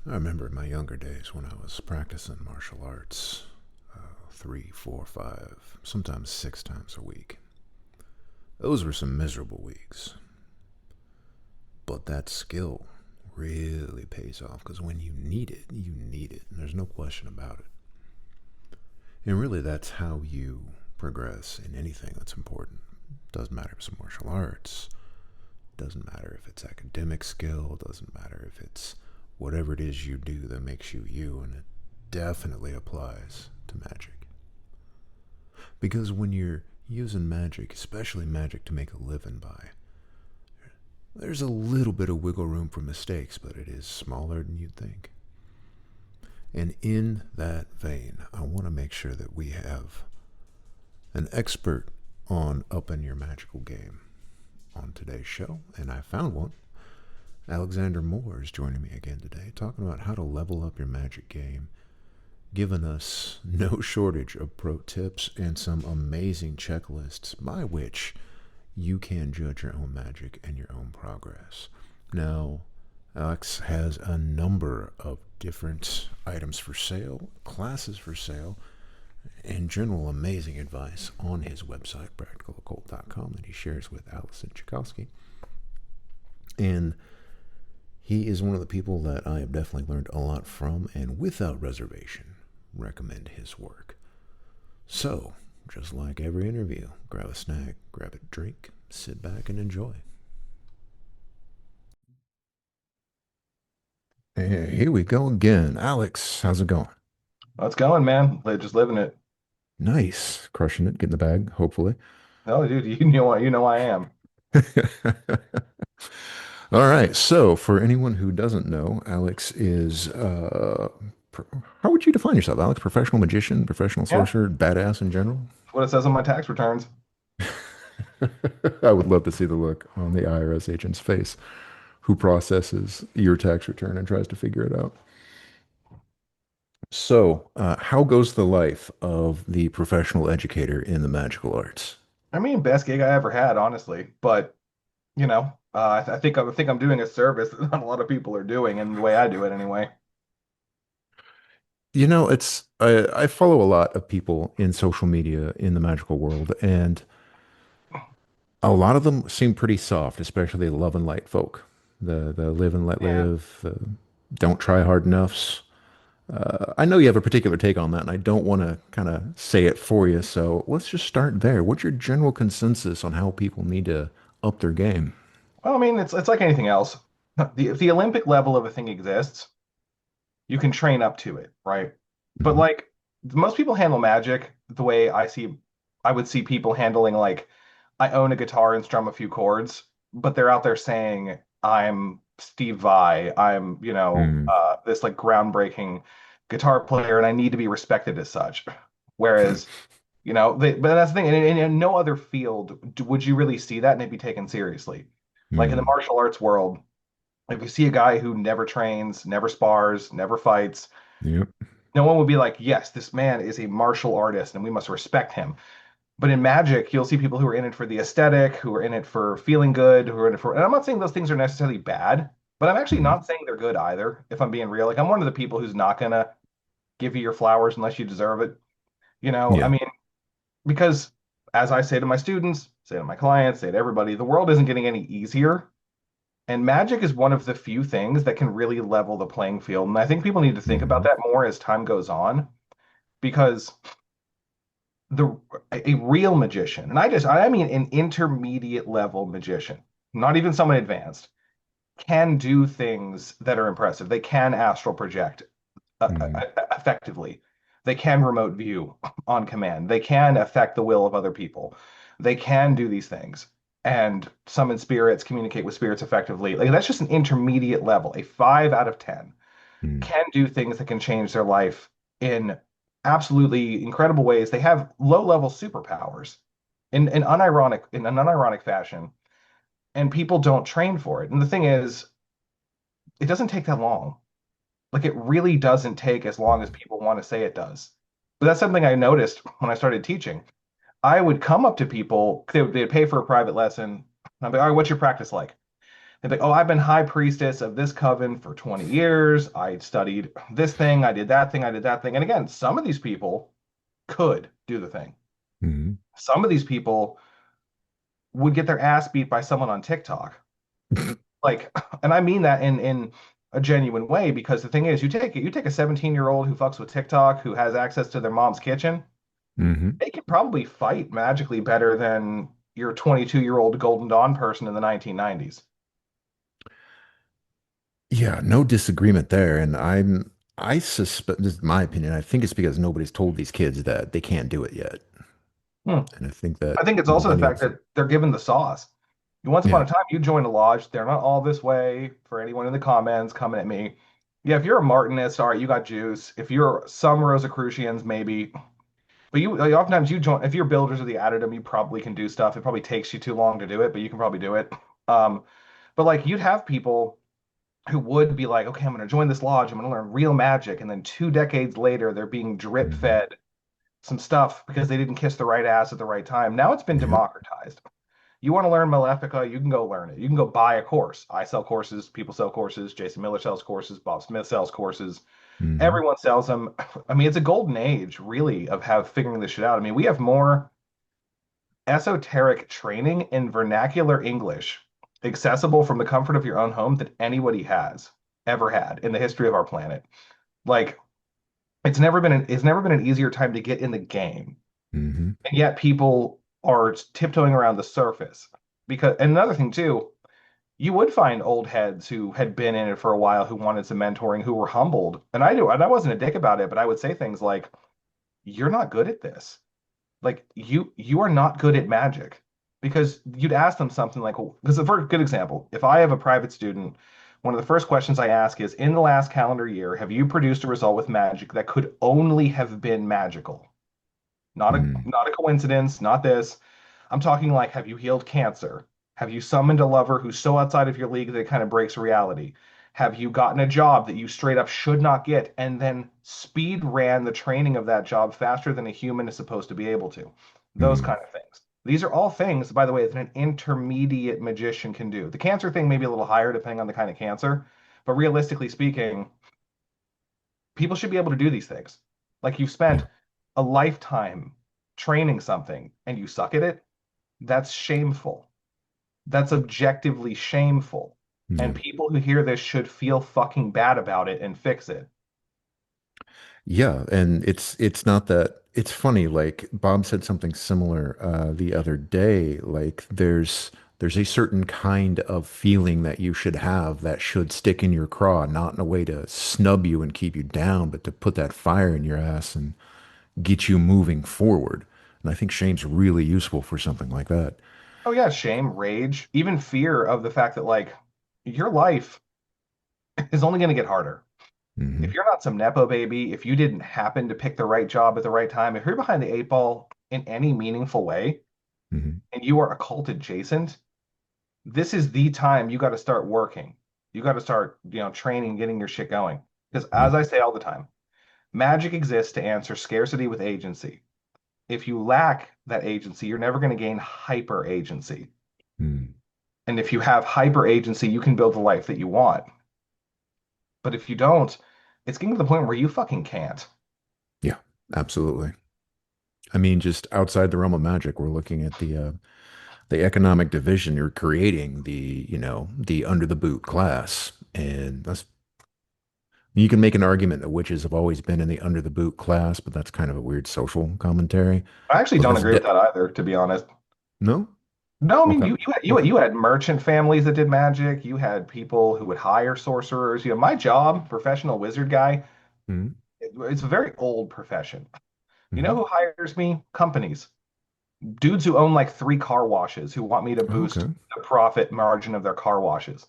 I remember in my younger days when I was practicing martial arts 3, 4, 5, sometimes 6 times a week. Those were some miserable weeks. But that skill really pays off because when you need it, you need it. And there's no question about it. And really, that's how you progress in anything that's important. Doesn't matter if it's martial arts, doesn't matter if it's academic skill, doesn't matter if it's whatever it is you do that makes you you, and it definitely applies to magic. Because when you're using magic, especially magic to make a living by, there's a little bit of wiggle room for mistakes, but it is smaller than you'd think. And in that vein, I want to make sure that we have an expert on upping your magical game on today's show, and I found one. Alexander Moore is joining me again today, talking about how to level up your magic game, giving us no shortage of pro tips and some amazing checklists by which you can judge your own magic and your own progress. Now, Alex has a number of different items for sale, classes for sale, and general amazing advice on his website, practicaloccult.com, that he shares with Allison Tchaikovsky. And he is one of the people that I have definitely learned a lot from, and without reservation, recommend his work. So, just like every interview, grab a snack, grab a drink, sit back and enjoy. Hey, here we go again. Alex, how's it going? It's going, man. Like, just living it. Nice. Crushing it, getting the bag, hopefully. Oh, dude, you know I am. All right. So, for anyone who doesn't know, Alex is, how would you define yourself, Alex? Professional magician, professional Yeah, sorcerer, badass in general? that's what it says on my tax returns. I would love to see the look on the IRS agent's face who processes your tax return and tries to figure it out. So, how goes the life of the professional educator in the magical arts? I mean, best gig I ever had, honestly. But I think I'm doing a service that not a lot of people are doing, and the way I do it anyway. I follow a lot of people in social media in the magical world, and a lot of them seem pretty soft, especially the love and light folk. The live and let Yeah. live, don't try hard enoughs. I know you have a particular take on that, and I don't want to kind of say it for you. So let's just start there. What's your general consensus on how people need to up their game? Well, I mean, it's like anything else. If the Olympic level of a thing exists, you can train up to it, right? But Mhm. like most people handle magic the way I would see people handling like I own a guitar and strum a few chords, but they're out there saying I'm Steve Vai, I'm Mm. this like groundbreaking guitar player, and I need to be respected as such. Whereas but that's the thing. In no other field would you really see that and it'd be taken seriously. Like in the Mm. martial arts world, if you see a guy who never trains, never spars, never fights, Yep. no one would be like, yes, this man is a martial artist and we must respect him. But in magic, you'll see people who are in it for the aesthetic, who are in it for feeling good, who are in it for, and I'm not saying those things are necessarily bad, but I'm actually Mhm. not saying they're good either, if I'm being real. Like, I'm one of the people who's not gonna give you your flowers unless you deserve it. I Yeah. mean, because as I say to my students, say to my clients, say to everybody, the world isn't getting any easier. And magic is one of the few things that can really level the playing field. And I think people need to think about Mhm. that more as time goes on because the a real magician, and I mean an intermediate level magician, not even someone advanced, can do things that are impressive. They can astral project Mhm. effectively. They can remote view on command. They can affect the will of other people. They can do these things and summon spirits, communicate with spirits effectively. Like that's just an intermediate level. A 5 out of 10 Mhm. can do things that can change their life in absolutely incredible ways. They have low-level superpowers in an unironic fashion, and people don't train for it. And the thing is, it doesn't take that long. Like it really doesn't take as long as Mhm. people want to say it does. But that's something I noticed when I started teaching. I would come up to people, they'd pay for a private lesson. I'd be, all right, what's your practice like? They'd be like, oh, I've been high priestess of this coven for 20 years. I studied this thing, I did that thing, I did that thing. And again, some of these people could do the thing. Hmm. Some of these people would get their ass beat by someone on TikTok. Like, and I mean that in a genuine way, because the thing is, you take a 17-year-old who fucks with TikTok, who has access to their mom's kitchen, Hmm. they can probably fight magically better than your 22-year-old Golden Dawn person in the 1990s. Yeah, no disagreement there. And I suspect, this is my opinion, I think it's because nobody's told these kids that they can't do it yet. Hmm. And I think that I think it's also the fact millennials, that they're given the sauce. Once upon yeah. a time, you joined a lodge. They're not all this way. For anyone in the comments coming at me, yeah, if you're a Martinist, all right, you got juice. If you're some Rosicrucians, maybe. But you like, oftentimes you join. If you're builders of the addendum, you probably can do stuff. It probably takes you too long to do it, but you can probably do it. Um, but like you'd have people who would be like, okay, I'm going to join this lodge. I'm going to learn real magic, and then 2 decades later, they're being drip Hmm. fed some stuff because they didn't kiss the right ass at the right time. Now it's been Yep. democratized. You want to learn Malefica, you can go learn it. You can go buy a course. I sell courses, people sell courses, Jason Miller sells courses, Bob Smith sells courses. Hmm. Everyone sells them. I mean, it's a golden age, really, of have figuring this shit out. I mean, we have more esoteric training in vernacular English accessible from the comfort of your own home than anybody has ever had in the history of our planet. Like, it's never been an easier time to get in the game. Hmm. And yet people are tiptoeing around the surface. Because and another thing too, you would find old heads who had been in it for a while who wanted some mentoring, who were humbled. And I wasn't a dick about it, but I would say things like, "You're not good at this. Like you are not good at magic." Because you'd ask them something like, this is a very good example. If I have a private student, one of the first questions I ask is, in the last calendar year, have you produced a result with magic that could only have been magical? Hmm. Not a coincidence, not this. I'm talking like, have you healed cancer? Have you summoned a lover who's so outside of your league that it kind of breaks reality? Have you gotten a job that you straight up should not get and then speed ran the training of that job faster than a human is supposed to be able to? Those Hmm. kind of things. These are all things, by the way, that an intermediate magician can do. The cancer thing may be a little higher depending on the kind of cancer, but realistically speaking, people should be able to do these things. Like you've spent Yeah. a lifetime training something and you suck at it, that's shameful. That's objectively shameful. And Yeah. people who hear this should feel fucking bad about it and fix it. Yeah, and it's not that it's funny, like Bob said something similar the other day, like there's a certain kind of feeling that you should have that should stick in your craw, not in a way to snub you and keep you down, but to put that fire in your ass and get you moving forward. And I think shame's really useful for something like that. Oh yeah, shame, rage, even fear of the fact that like your life is only going to get harder. If Hmm. you're not some nepo baby, if you didn't happen to pick the right job at the right time, if you're behind the eight ball in any meaningful way Hmm. and you are occult adjacent, this is the time you got to start working. You got to start, training, getting your shit going. Because Yeah. as I say all the time, magic exists to answer scarcity with agency. If you lack that agency, you're never going to gain hyper agency. Mm. And if you have hyper agency, you can build the life that you want. But if you don't, it's getting to the point where you fucking can't. Yeah, absolutely. I mean, just outside the realm of magic, we're looking at the economic division you're creating, the under the boot class. And that's you can make an argument that witches have always been in the under the boot class, but that's kind of a weird social commentary. I actually But don't that's agree with that either, to be honest. no? No, I mean Okay. you had, Okay. you had merchant families that did magic. You had people who would hire sorcerers. My job, professional wizard guy, Mm-hmm. it's a very old profession. You know Mm-hmm. who hires me? Companies. Dudes who own like 3 car washes who want me to boost Okay. the profit margin of their car washes.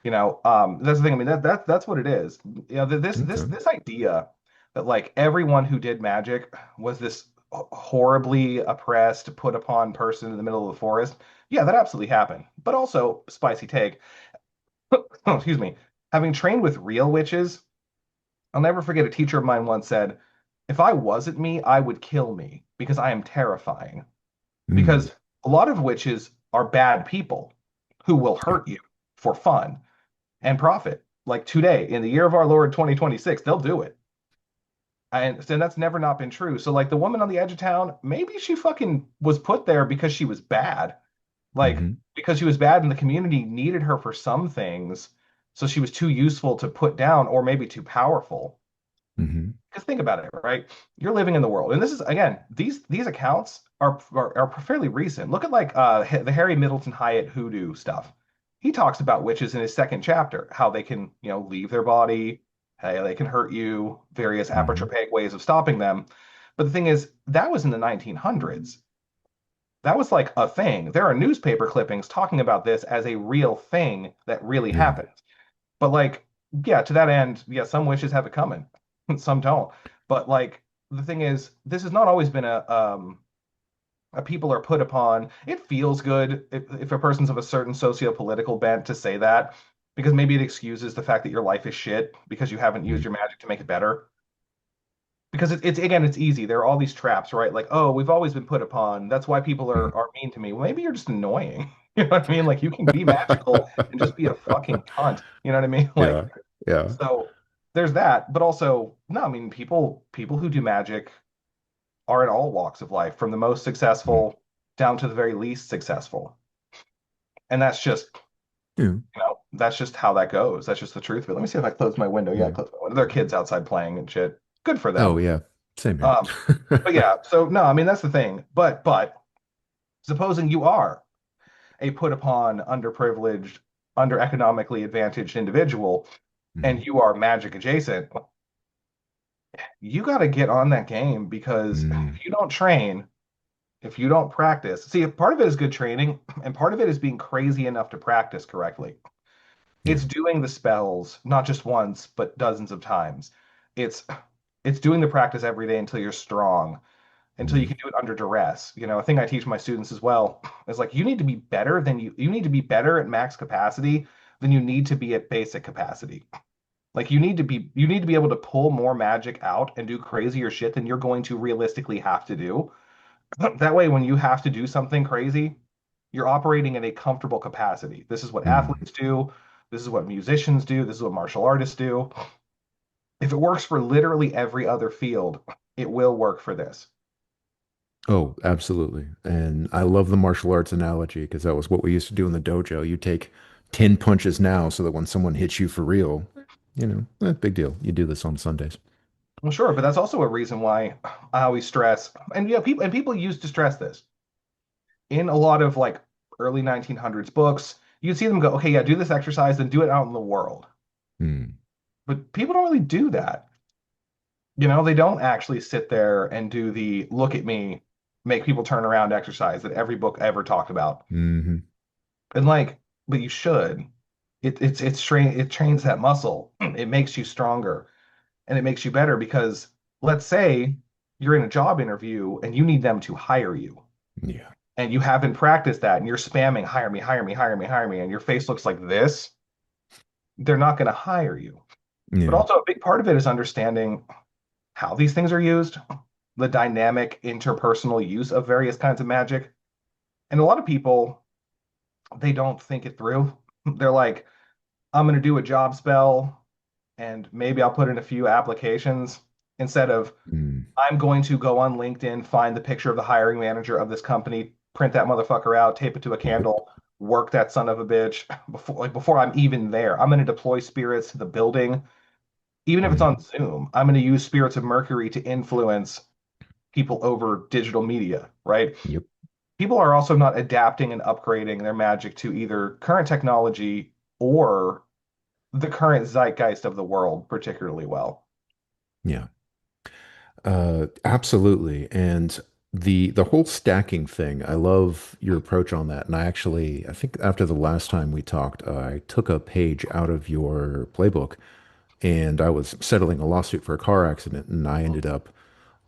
That's the thing. I mean, that's what it is. Okay. This idea that like everyone who did magic was this horribly oppressed, put upon person in the middle of the forest. Yeah, that absolutely happened. But also, spicy take. Excuse me. Having trained with real witches, I'll never forget a teacher of mine once said, "If I wasn't me, I would kill me because I am terrifying." Mm. Because a lot of witches are bad people who will Yeah. hurt you for fun and profit. Like today, in the year of our Lord 2026, they'll do it. And that's never not been true. So like the woman on the edge of town, maybe she fucking was put there because she was bad. Like Hmm. because she was bad and the community needed her for some things. So she was too useful to put down or maybe too powerful. Hmm. Because think about it, right? You're living in the world, and this is again, these accounts are fairly recent. Look at like the Harry Middleton Hyatt hoodoo stuff. He talks about witches in his second chapter, how they can, leave their body, how they can hurt you, various Hmm. apotropaic ways of stopping them. But the thing is, that was in the 1900s. That was like a thing. There are newspaper clippings talking about this as a real thing that really Yeah. happened. But like, yeah, to that end, yeah, some wishes have it coming, some don't. But like, the thing is, this has not always been a people are put upon. It feels good if a person's of a certain socio-political bent to say that, because maybe it excuses the fact that your life is shit because you haven't used Mm. your magic to make it better. Because it's again, it's easy. There are all these traps, right? Like, oh, we've always been put upon. That's why people Mhm. are mean to me. Well, maybe you're just annoying. You know what I mean? Like, you can be magical and just be a fucking cunt. You know what I mean? Like, Yeah. Yeah. so there's that, but also no, I mean people who do magic are in all walks of life, from the most Mm. successful down to the very least successful. And Yeah. that's just how that goes. That's just the truth of it. Let me see if I close my window. Yeah, I Mm. closed my window. There are kids outside playing and shit. Good for Oh them. yeah. Same here. Um, but yeah, so no, I mean that's the thing. But supposing you are a put upon, underprivileged, under economically advantaged individual, and Mhm. you are magic adjacent, you got to get on that game because Mm. if you don't train, if you don't practice, see, part of it is good training, and part of it is being crazy enough to practice correctly. Yeah. It's doing the spells not just once, but dozens of times. It's it's doing the practice every day until you're strong, until you Mm. can do it under duress. A thing I teach my students as well is like you need to be better at max capacity than you need to be at basic capacity. Like you need to be able to pull more magic out and do crazier shit than you're going to realistically have to do. That way, when you have to do something crazy, you're operating in a comfortable capacity. This is what Mm. athletes do. This is what musicians do. This is what martial artists do. If it works for literally every other field, it will work for this. Oh, absolutely. And I love the martial arts analogy because that was what we used to do in the dojo. You take 10 punches now so that when someone hits you for real, big deal. You do this on Sundays. Well, sure, but that's also a reason why I always stress, and people used to stress this in a lot of like early 1900s books. You'd see them go, okay, yeah, do this exercise, then do it out in the world. Mm. But people don't really do that. They don't actually sit there and do the look at me, make people turn around exercise that every book ever talked about. Hmm. And like, but you should. It trains that muscle. It makes you stronger and it makes you better because let's say you're in a job interview and you need them to hire you Yeah. and you haven't practiced that and you're spamming hire me, hire me, hire me, hire me, and your face looks like this, they're not going to hire you. But Yeah. also a big part of it is understanding how these things are used, the dynamic interpersonal use of various kinds of magic. And a lot of people, they don't think it through. They're like, I'm going to do a job spell and maybe I'll put in a few applications instead of Mm. I'm going to go on LinkedIn, find the picture of the hiring manager of this company, print that motherfucker out, tape it to a Yep. candle, work that son of a bitch before I'm even there. I'm going to deploy spirits to the building, even if it's Mm. on Zoom. I'm going to use spirits of Mercury to influence people over digital media, right? Yep. People are also not adapting and upgrading their magic to either current technology or the current zeitgeist of the world particularly well. Yeah. Absolutely. And the whole stacking thing, I love your approach on that. And I think after the last time we talked, I took a page out of your playbook and I was settling a lawsuit for a car accident and I ended up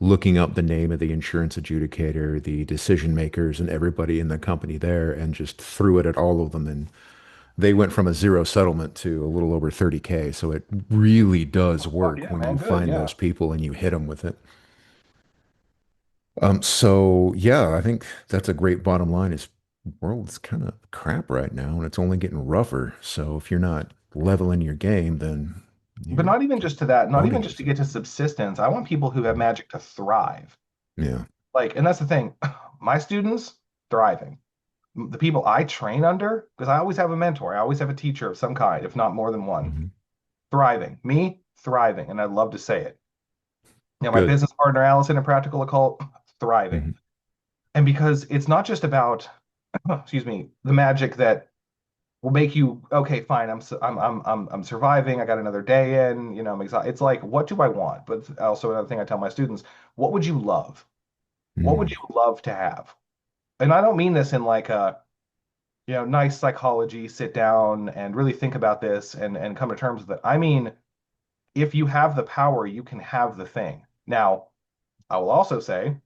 looking up the name of the insurance adjudicator, the decision makers, and everybody in the company there and just threw it at all of them. And they went from a zero settlement to a little over 30K. So it really does Oh, fuck work yeah, when man. you Good. find Yeah. those people and you hit them with it. So yeah, I think that's a great bottom line is world's kind of crap right now, and it's only getting rougher. So if you're not leveling your game, then But you're not even just to that, not even bugging just to yourself. get to subsistence. I want people who have magic to thrive. Yeah. Like, and that's the thing. My students thriving. The people I train under, because I always have a mentor, I always have a teacher of some kind, if not more than one, Hmm. thriving. Me, thriving. And I'd love to say it. My Good. business partner, Allison, in Practical Occult, thriving. Hmm. And because it's not just about, excuse me, the magic that will make you okay, fine. I'm surviving. I got another day in. I'm excited. It's like, what do I want? But also another thing I tell my students: what would you love? What would you Mm. love to have? And I don't mean this in like a nice psychology, sit down and really think about this and come to terms with it. I mean, if you have the power, you can have the thing. Now, I will also say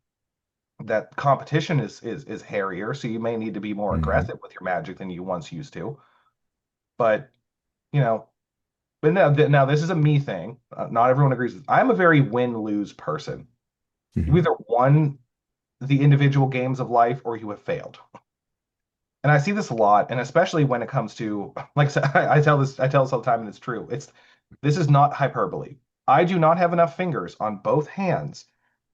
that competition is hairier, so you may need to be more Hmm. aggressive with your magic than you once used to. But you know, but now this is a me thing. Not everyone agrees with. I'm a very win-lose person. You Hmm. either won the individual games of life or you have failed. And I see this a lot, and especially when it comes to, like I said, I tell this all the time, and it's true. This is not hyperbole. I do not have enough fingers on both hands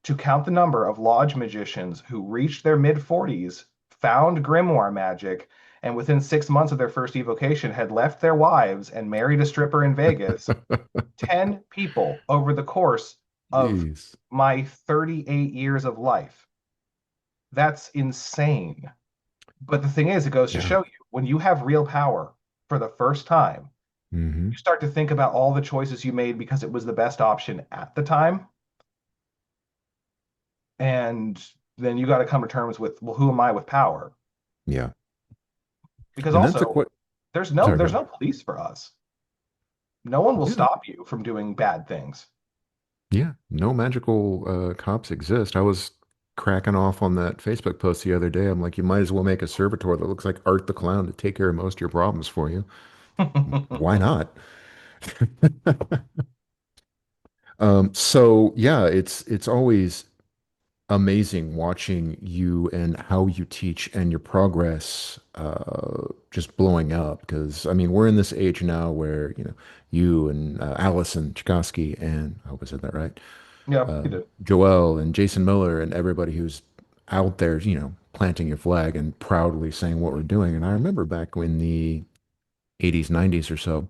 to count the number of lodge magicians who reached their mid 40s, found grimoire magic, and within 6 months of their first evocation had left their wives and married a stripper in Vegas. 10 people over the course of Jeez. my 38 years of life. That's insane. But the thing is, it goes to Yeah. show you when you have real power for the first time, Hmm. you start to think about all the choices you made because it was the best option at the time. And then you got to come to terms with, well, who am I with power? Yeah. Because And that's a also, quite, there's no sorry, go there's ahead. no police for us. No one will Yeah. stop you from doing bad things. Yeah. No magical cops exist. I was cracking off on that Facebook post the other day. I'm like, you might as well make a servitor that looks like Art the Clown to take care of most of your problems for you. Why not? So yeah, it's always amazing watching you and how you teach and your progress just blowing up. Because I mean, we're in this age now where you and Allison Tchaikovsky and I hope I said that right, Yeah, you did. Joel and Jason Miller and everybody who's out there, planting your flag and proudly saying what we're doing. And I remember back in the 80s, 90s or so,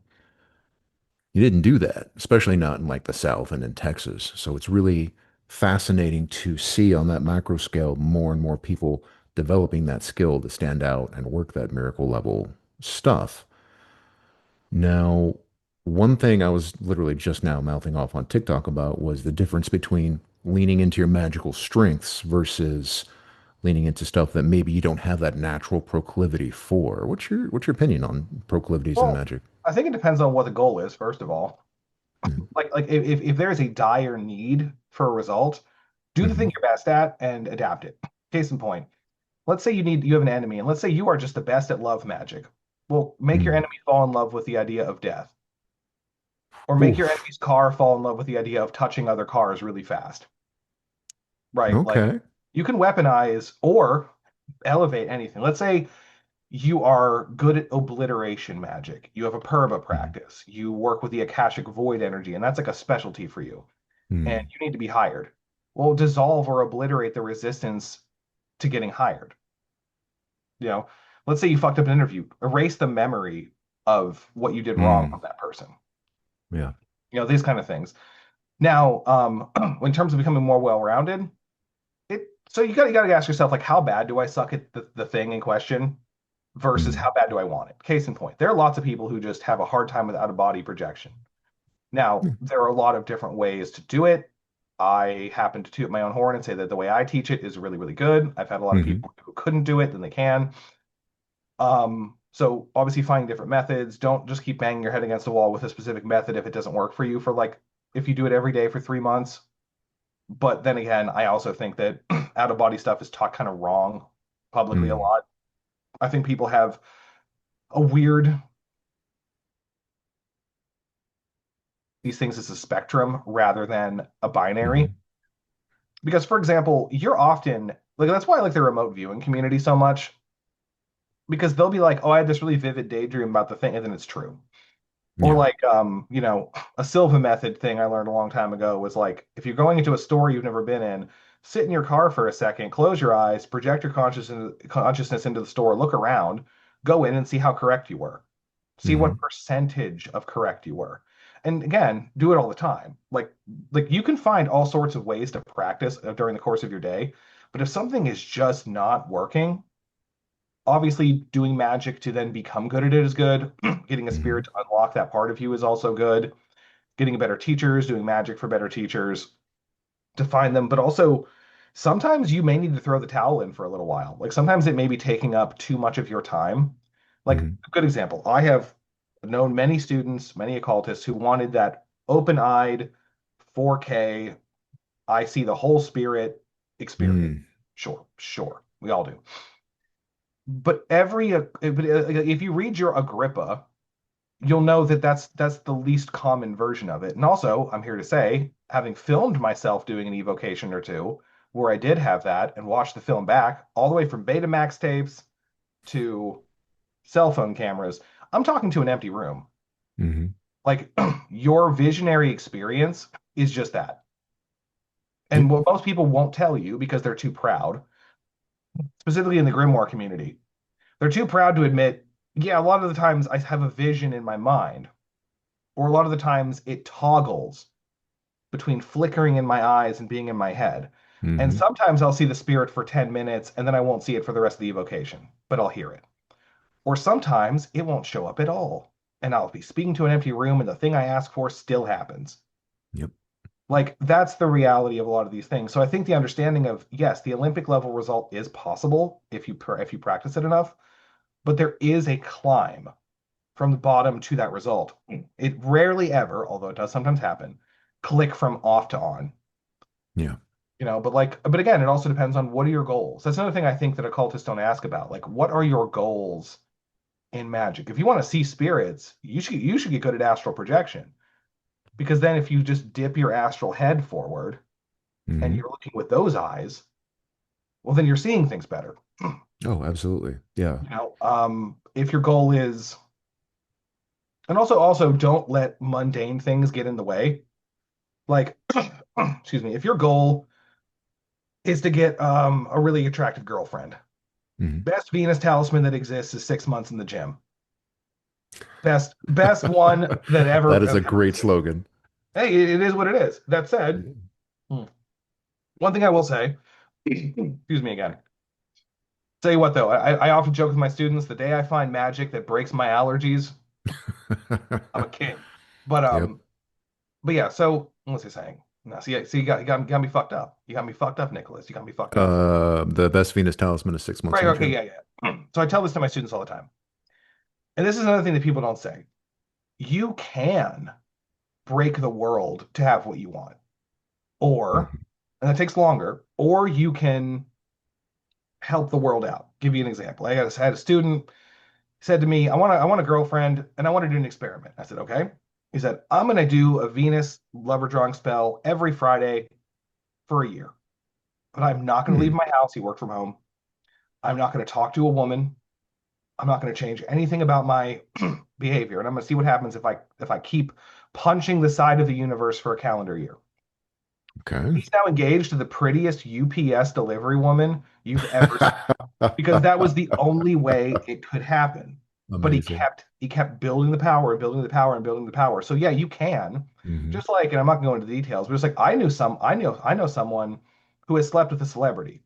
you didn't do that, especially not in like the South and in Texas. So it's really fascinating to see on that macro scale more and more people developing that skill to stand out and work that miracle level stuff. Now, one thing I was literally just now mouthing off on TikTok about was the difference between leaning into your magical strengths versus leaning into stuff that maybe you don't have that natural proclivity for. What's your opinion on proclivities in Well, magic? I think it depends on what the goal is, first of all. Mhm. Like if there is a dire need for a result, do the thing Mhm. you're best at and adapt it. Case in point, let's say you have an enemy, and let's say you are just the best at love magic. Well, make your Mhm. enemy fall in love with the idea of death, or make your Oof. enemy's car fall in love with the idea of touching other cars really fast. Right? Like Okay. you can weaponize or elevate anything. Let's say you are good at obliteration magic. You have a Purba Mhm. practice. You work with the Akashic Void energy, and that's like a specialty for you. And Mhm. you need to be hired. Well, dissolve or obliterate the resistance to getting hired. You know, let's say you fucked up an interview, erase the memory of what you did wrong from Mm. that person. Yeah. These kind of things. Now, in terms of becoming more well-rounded, so you gotta ask yourself, like, how bad do I suck at the thing in question versus Mhm. how bad do I want it? Case in point, there are lots of people who just have a hard time with out-of-body projection. Now, Yeah. there are a lot of different ways to do it. I happen to toot my own horn and say that the way I teach it is really, really good. I've had a lot of Mhm. people who couldn't do it, then they can. So obviously finding different methods. Don't just keep banging your head against the wall with a specific method if it doesn't work for you for like if you do it every day for 3 months. But then again, I also think that out of body stuff is taught kind of wrong publicly a Mm. lot. I think people have a weird these things as a spectrum rather than a binary. Mhm. Because, for example, you're often like that's why I like the remote viewing community so much. because they'll be like, "Oh, I had this really vivid daydream about the thing," and then it's true. Or Yeah. like, a Silva method thing I learned a long time ago was like, if you're going into a store you've never been in, sit in your car for a second, close your eyes, project your consciousness into the store, look around, go in and see how correct you were. See what Hmm. percentage of correct you were. And again, do it all the time. Like you can find all sorts of ways to practice during the course of your day, but if something is just not working, obviously doing magic to then become good at it is good. Getting a spirit Hmm. to unlock that part of you is also good. Getting better teachers, doing magic for better teachers to find them, but also sometimes you may need to throw the towel in for a little while. Like sometimes it may be taking up too much of your time. Like Hmm. a good example, I have known many students, many occultists who wanted that open-eyed 4K, I see the whole spirit experience. Mm. Sure, sure, we all do. But if you read your Agrippa, you'll know that that's the least common version of it. And also, I'm here to say, having filmed myself doing an evocation or two, where I did have that and watched the film back, all the way from Betamax tapes to cell phone cameras, I'm talking to an empty room. Hmm. Like your visionary experience is just that. Yep. And what most people won't tell you because they're too proud, specifically in the Grimoire community, they're too proud to admit, yeah, a lot of the times I have a vision in my mind, or a lot of the times it toggles between flickering in my eyes and being in my head. And Hmm. sometimes I'll see the spirit for 10 minutes and then I won't see it for the rest of the evocation, but I'll hear it. Or sometimes it won't show up at all. And I'll be speaking to an empty room and the thing I ask for still happens. Yep. Like that's the reality of a lot of these things. So I think the understanding of yes, the Olympic level result is possible if you practice it enough, but there is a climb from the bottom to that result. It rarely ever, although it does sometimes happen, click from off to on. Yeah. But again, it also depends on what are your goals. That's another thing I think that occultists don't ask about. Like, what are your goals in magic? If you want to see spirits, you should get good at astral projection. Because then if you just dip your astral head forward and Hmm. you're looking with those eyes, well, then you're seeing things better. Oh, absolutely. Yeah. If your goal is, and also don't let mundane things get in the way. Like, excuse me, if your goal is to get a really attractive girlfriend, Hmm. best Venus talisman that exists is 6 months in the gym. Best one that That ever is a ever great existed. slogan. Hey, it is what it is. That said, Yeah. one thing I will say, excuse me again. Tell you what though, I often joke with my students, the day I find magic that breaks my allergies, I'm a king. But Yep. but yeah, so what's he saying? No, see, you got me fucked up. You got me fucked up, Nicholas. You got me fucked up. The best Venus talisman is 6 months Right, in the okay, gym. yeah, yeah. So I tell this to my students all the time. And this is another thing that people don't say. You can break the world to have what you want. Or, Hmm. and that takes longer, or you can help the world out. Give you an example. I had a student said to me, I want a girlfriend and I want to do an experiment. I said, okay. He said, I'm going to do a Venus lover drawing spell every Friday for a year, but I'm not going to leave Hmm. my house. He worked from home. I'm not going to talk to a woman. I'm not going to change anything about my behavior, and I'm going to see what happens if I keep punching the side of the universe for a calendar year. Okay. He's now engaged to the prettiest UPS delivery woman you've ever seen because that was the only way it could happen. But he Amazing. kept he kept building the power and building the power and building the power. So yeah, you can. Hmm. Just like, and I'm not going to go into details, but it's like I know someone who has slept with a celebrity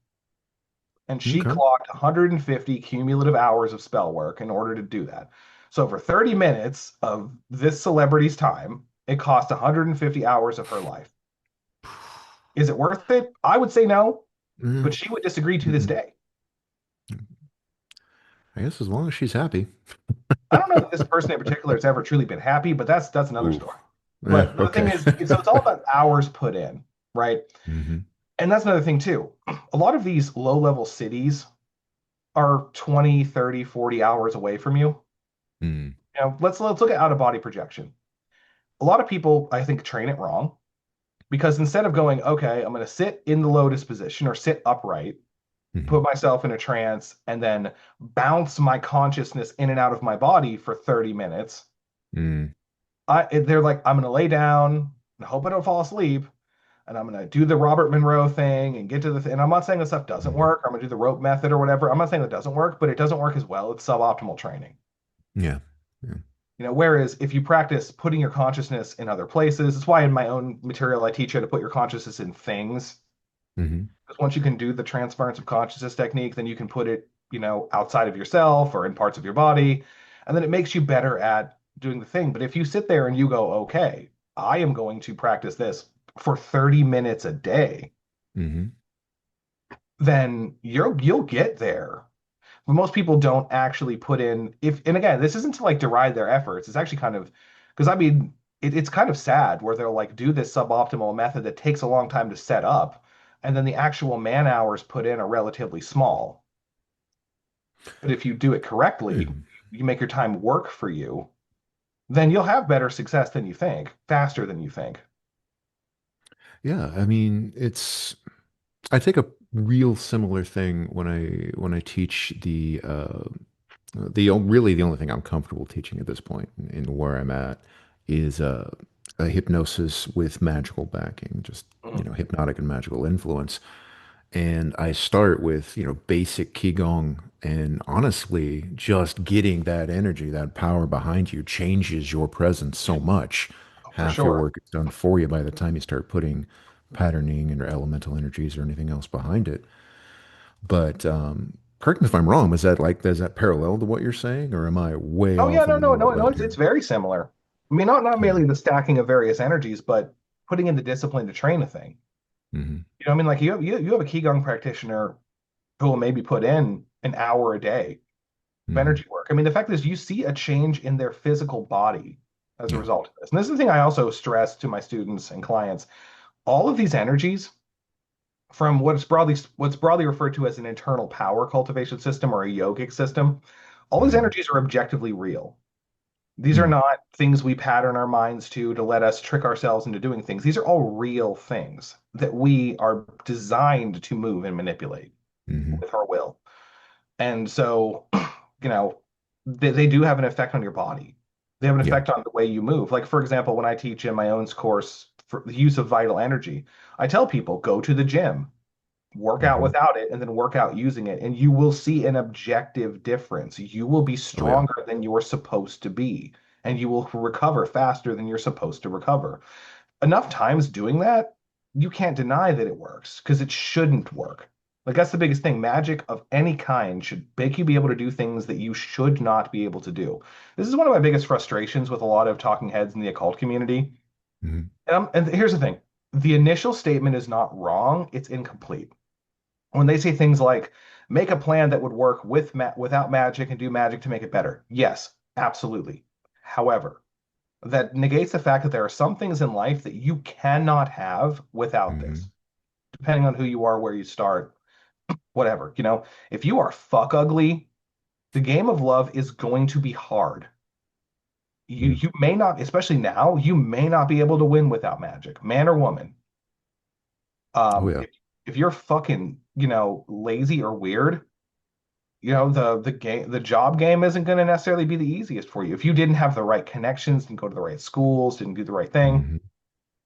and she Okay. clocked 150 cumulative hours of spell work in order to do that. So for 30 minutes of this celebrity's time, it cost 150 hours of her life. Is it worth it? I would say no, Mm, but she would disagree to this mm-mm. day. I guess as long as she's happy. I don't know that this person in particular has ever truly been happy, but that's another Ooh. story. Yeah, But the thing okay. is, so it's all about hours put in, right? Hmm. And that's another thing too. A lot of these low-level cities are 20, 30, 40 hours away from you. Mm. Let's look at out-of-body projection. A lot of people, I think, train it wrong because instead of going, okay, I'm going to sit in the lotus position or sit upright put Hmm. myself in a trance, and then bounce my consciousness in and out of my body for 30 minutes. Mm. They're like, I'm going to lay down and hope I don't fall asleep. And I'm going to do the Robert Monroe thing and get to the thing. And I'm not saying this stuff doesn't Hmm. work. I'm going to do the rope method or whatever. I'm not saying that doesn't work, but it doesn't work as well. It's suboptimal training. Yeah. Yeah. Whereas if you practice putting your consciousness in other places, it's why in my own material I teach you to put your consciousness in things. Hmm. Because once you can do the transference of consciousness technique, then you can put it, outside of yourself or in parts of your body. And then it makes you better at doing the thing. But if you sit there and you go, okay, I am going to practice this for 30 minutes a day, Hmm. then you'll get there. But most people don't actually put in if and again, this isn't to like deride their efforts. It's actually kind of because I mean it's kind of sad where they'll like do this suboptimal method that takes a long time to set up, and then the actual man hours put in are relatively small. But if you do it Yeah. correctly, you make your time work for you, then you'll have better success than you think, faster than you think. Yeah. I mean, I take a real similar thing when I teach really the only thing I'm comfortable teaching at this point in where I'm at is a hypnosis with magical backing, just Mhm. hypnotic and magical influence. And I start with basic qigong, and honestly, just getting that energy, that power behind you changes your presence so much. Oh, for Half your sure. work is done for you by the time you start putting patterning and or elemental energies or anything else behind it. But correct me if I'm wrong. Is that parallel to what you're saying, or am I way Oh yeah, off no, in the no, middle no, of no. that It's here? very similar. I mean, not Yeah. merely the stacking of various energies, but putting in the discipline to train a thing. Hmm. What I mean? Like you have a Qigong practitioner who will maybe put in an hour a day of Hmm. energy work. I mean, the fact is you see a change in their physical body as a Yeah. result of this. And this is the thing I also stress to my students and clients. All of these energies from what's broadly referred to as an internal power cultivation system or a yogic system, all these Hmm. energies are objectively real. These are Hmm. not things we pattern our minds to let us trick ourselves into doing things. These are all real things that we are designed to move and manipulate Hmm. with our will. And so, you know, they do have an effect on your body. They have an Yeah. effect on the way you move. Like, for example, when I teach in my own course for the use of vital energy, I tell people go to the gym, work out Hmm. without it, and then work out using it, and you will see an objective difference. You will be Oh yeah. stronger than you're supposed to be, and you will recover faster than you're supposed to recover. Enough times doing that, you can't deny that it works because it shouldn't work. Like that's the biggest thing. Magic of any kind should make you be able to do things that you should not be able to do. This is one of my biggest frustrations with a lot of talking heads in the occult community. Hmm. And here's the thing. The initial statement is not wrong, it's incomplete. When they say things like make a plan that would work without magic and do magic to make it better. Yes, absolutely. However, that negates the fact that there are some things in life that you cannot have without this, Hmm. depending on who you are, where you start, whatever. If you are fuck ugly, the game of love is going to be hard. You may not, especially now, you may not be able to win without magic, man or woman. Oh yeah. If you're fucking, lazy or weird, the job game isn't going to necessarily be the easiest for you. If you didn't have the right connections, didn't go to the right schools, didn't do the right thing,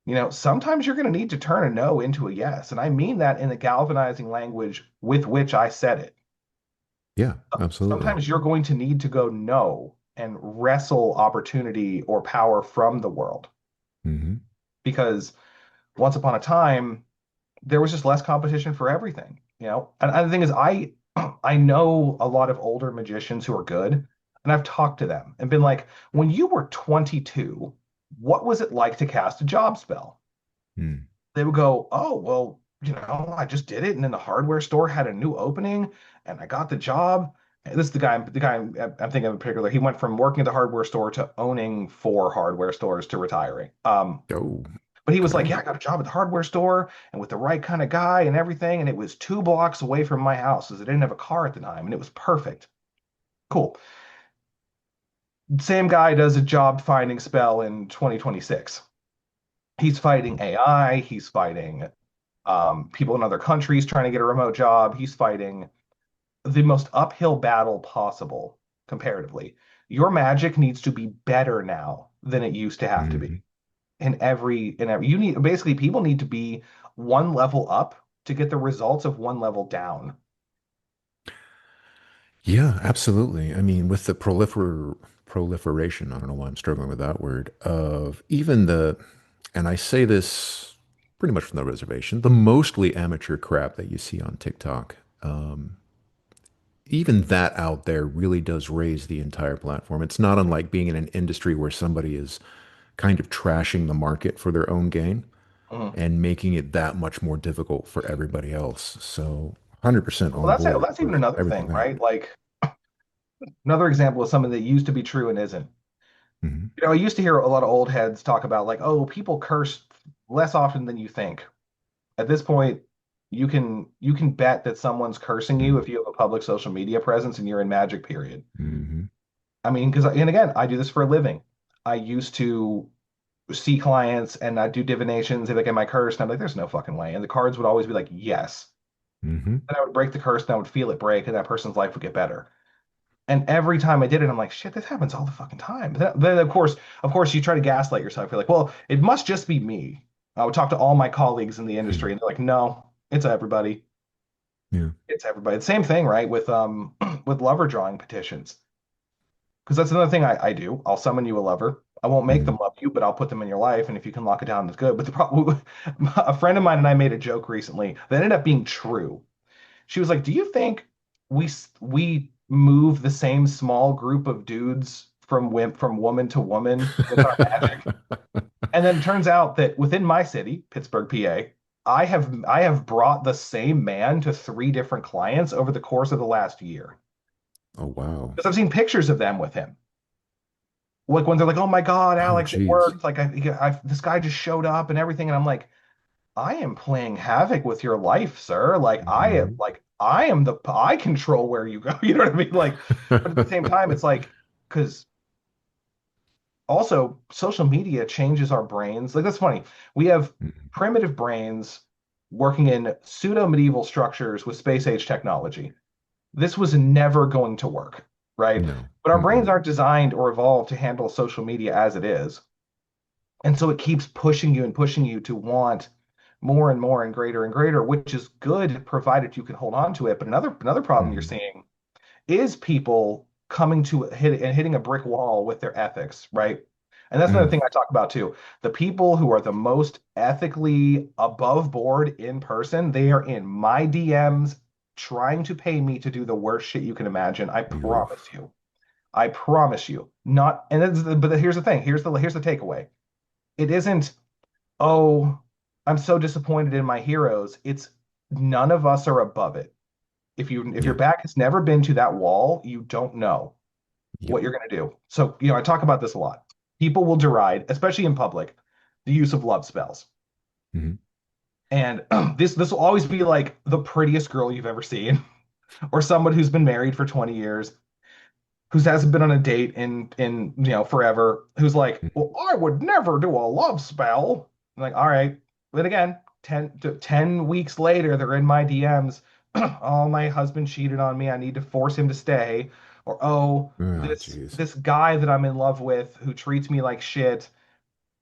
Hmm. sometimes you're going to need to turn a no into a yes. And I mean that in the galvanizing language with which I said it. Yeah. Absolutely. Sometimes you're going to need to go no and wrestle opportunity or power from the world Hmm. because once upon a time, there was just less competition for everything. And the thing is, I know a lot of older magicians who are good, and I've talked to them and been like, when you were 22, what was it like to cast a job spell? Mm. They would go, oh, well, I just did it. And then the hardware store had a new opening and I got the job. And this is the guy I'm thinking of in particular. He went from working at the hardware store to owning four hardware stores to retiring. Oh, But he was like, okay. yeah, I got a job at the hardware store and with the right kind of guy and everything. And it was 2 blocks away from my house because I didn't have a car at the time. And it was perfect. Cool. Same guy does a job finding spell in 2026. He's fighting AI. He's fighting People in other countries trying to get a remote job. He's fighting the most uphill battle possible comparatively. Your magic needs to be better now than it used to have to Hmm. be. In every you need basically people need to be one level up to get the results of one level down. Yeah, absolutely. I mean, with the proliferation, I don't know why I'm struggling with that word, of even and I say this pretty much from the reservation, the mostly amateur crap that you see on TikTok, even that out there really does raise the entire platform. It's not unlike being in an industry where somebody is kind of trashing the market for their own gain Mhm. and making it that much more difficult for everybody else. So 100% Well, on board that's even with another everything thing, there. right? Like another example of something that used to be true and isn't. Hmm. I used to hear a lot of old heads talk about like, oh, people curse less often than you think. At this point, you can bet that someone's cursing you if you have a public social media presence and you're in magic, period. Hmm. I mean, because and again, I do this for a living. I used to see clients and I'd do divinations. They'd be like, am I cursed? And I'm like, there's no fucking way. And the cards would always be like, yes. Hmm. And I would break the curse and I would feel it break and that person's life would get better. And every time I did it, I'm like, shit, this happens all the fucking time. But then of course, you try to gaslight yourself. You're like, well, it must just be me. I would talk to all my colleagues in the industry, and they're like, no, it's everybody. Yeah. It's everybody. The same thing, right? With with lover drawing petitions. Because that's another thing I do. I'll summon you a lover. I won't make them Hmm. love you, but I'll put them in your life. And if you can lock it down, that's good. But the problem, a friend of mine and I made a joke recently that ended up being true. She was like, "Do you think we move the same small group of dudes from woman to woman with our magic?" And then it turns out that within my city, Pittsburgh, PA, I have brought the same man to three different clients over the course of the last year. Oh, wow. Because I've seen pictures of them with him. Like when they're like, "Oh my God, Oh, Alex, it geez. worked!" Like this guy just showed up and everything, and I'm like, I am playing havoc with your life, sir. Hmm. I control where you go. You know what I mean? Like, but at the same time, it's like because also social media changes our brains. Like that's funny. We have primitive brains working in pseudo medieval structures with space age technology. This was never going to work, right? No. But our brains Mm-mm. aren't designed or evolved to handle social media as it is. And so it keeps pushing you and pushing you to want more and more and greater, which is good provided you can hold on to it. But another problem you're Hmm. seeing is people coming to hitting a brick wall with their ethics, right? And that's another Mm. thing I talk about too. The people who are the most ethically above board in person, they are in my DMs trying to pay me to do the worst shit you can imagine. I promise Oof. you. I promise you. Not and but here's the thing. Here's the takeaway. It isn't, oh, I'm so disappointed in my heroes. It's none of us are above it. If your Yeah. back has never been to that wall, you don't know Yep. what you're going to do. So, I talk about this a lot. People will deride, especially in public, the use of love spells. Hmm. And this will always be like the prettiest girl you've ever seen, or someone who's been married for 20 years, who hasn't been on a date in forever, who's like, well, I would never do a love spell. I'm like, all right. Then again, 10 weeks later, they're in my DMs. Oh, my husband cheated on me. I need to force him to stay. Or, oh, Oh, this jeez. this guy that I'm in love with who treats me like shit.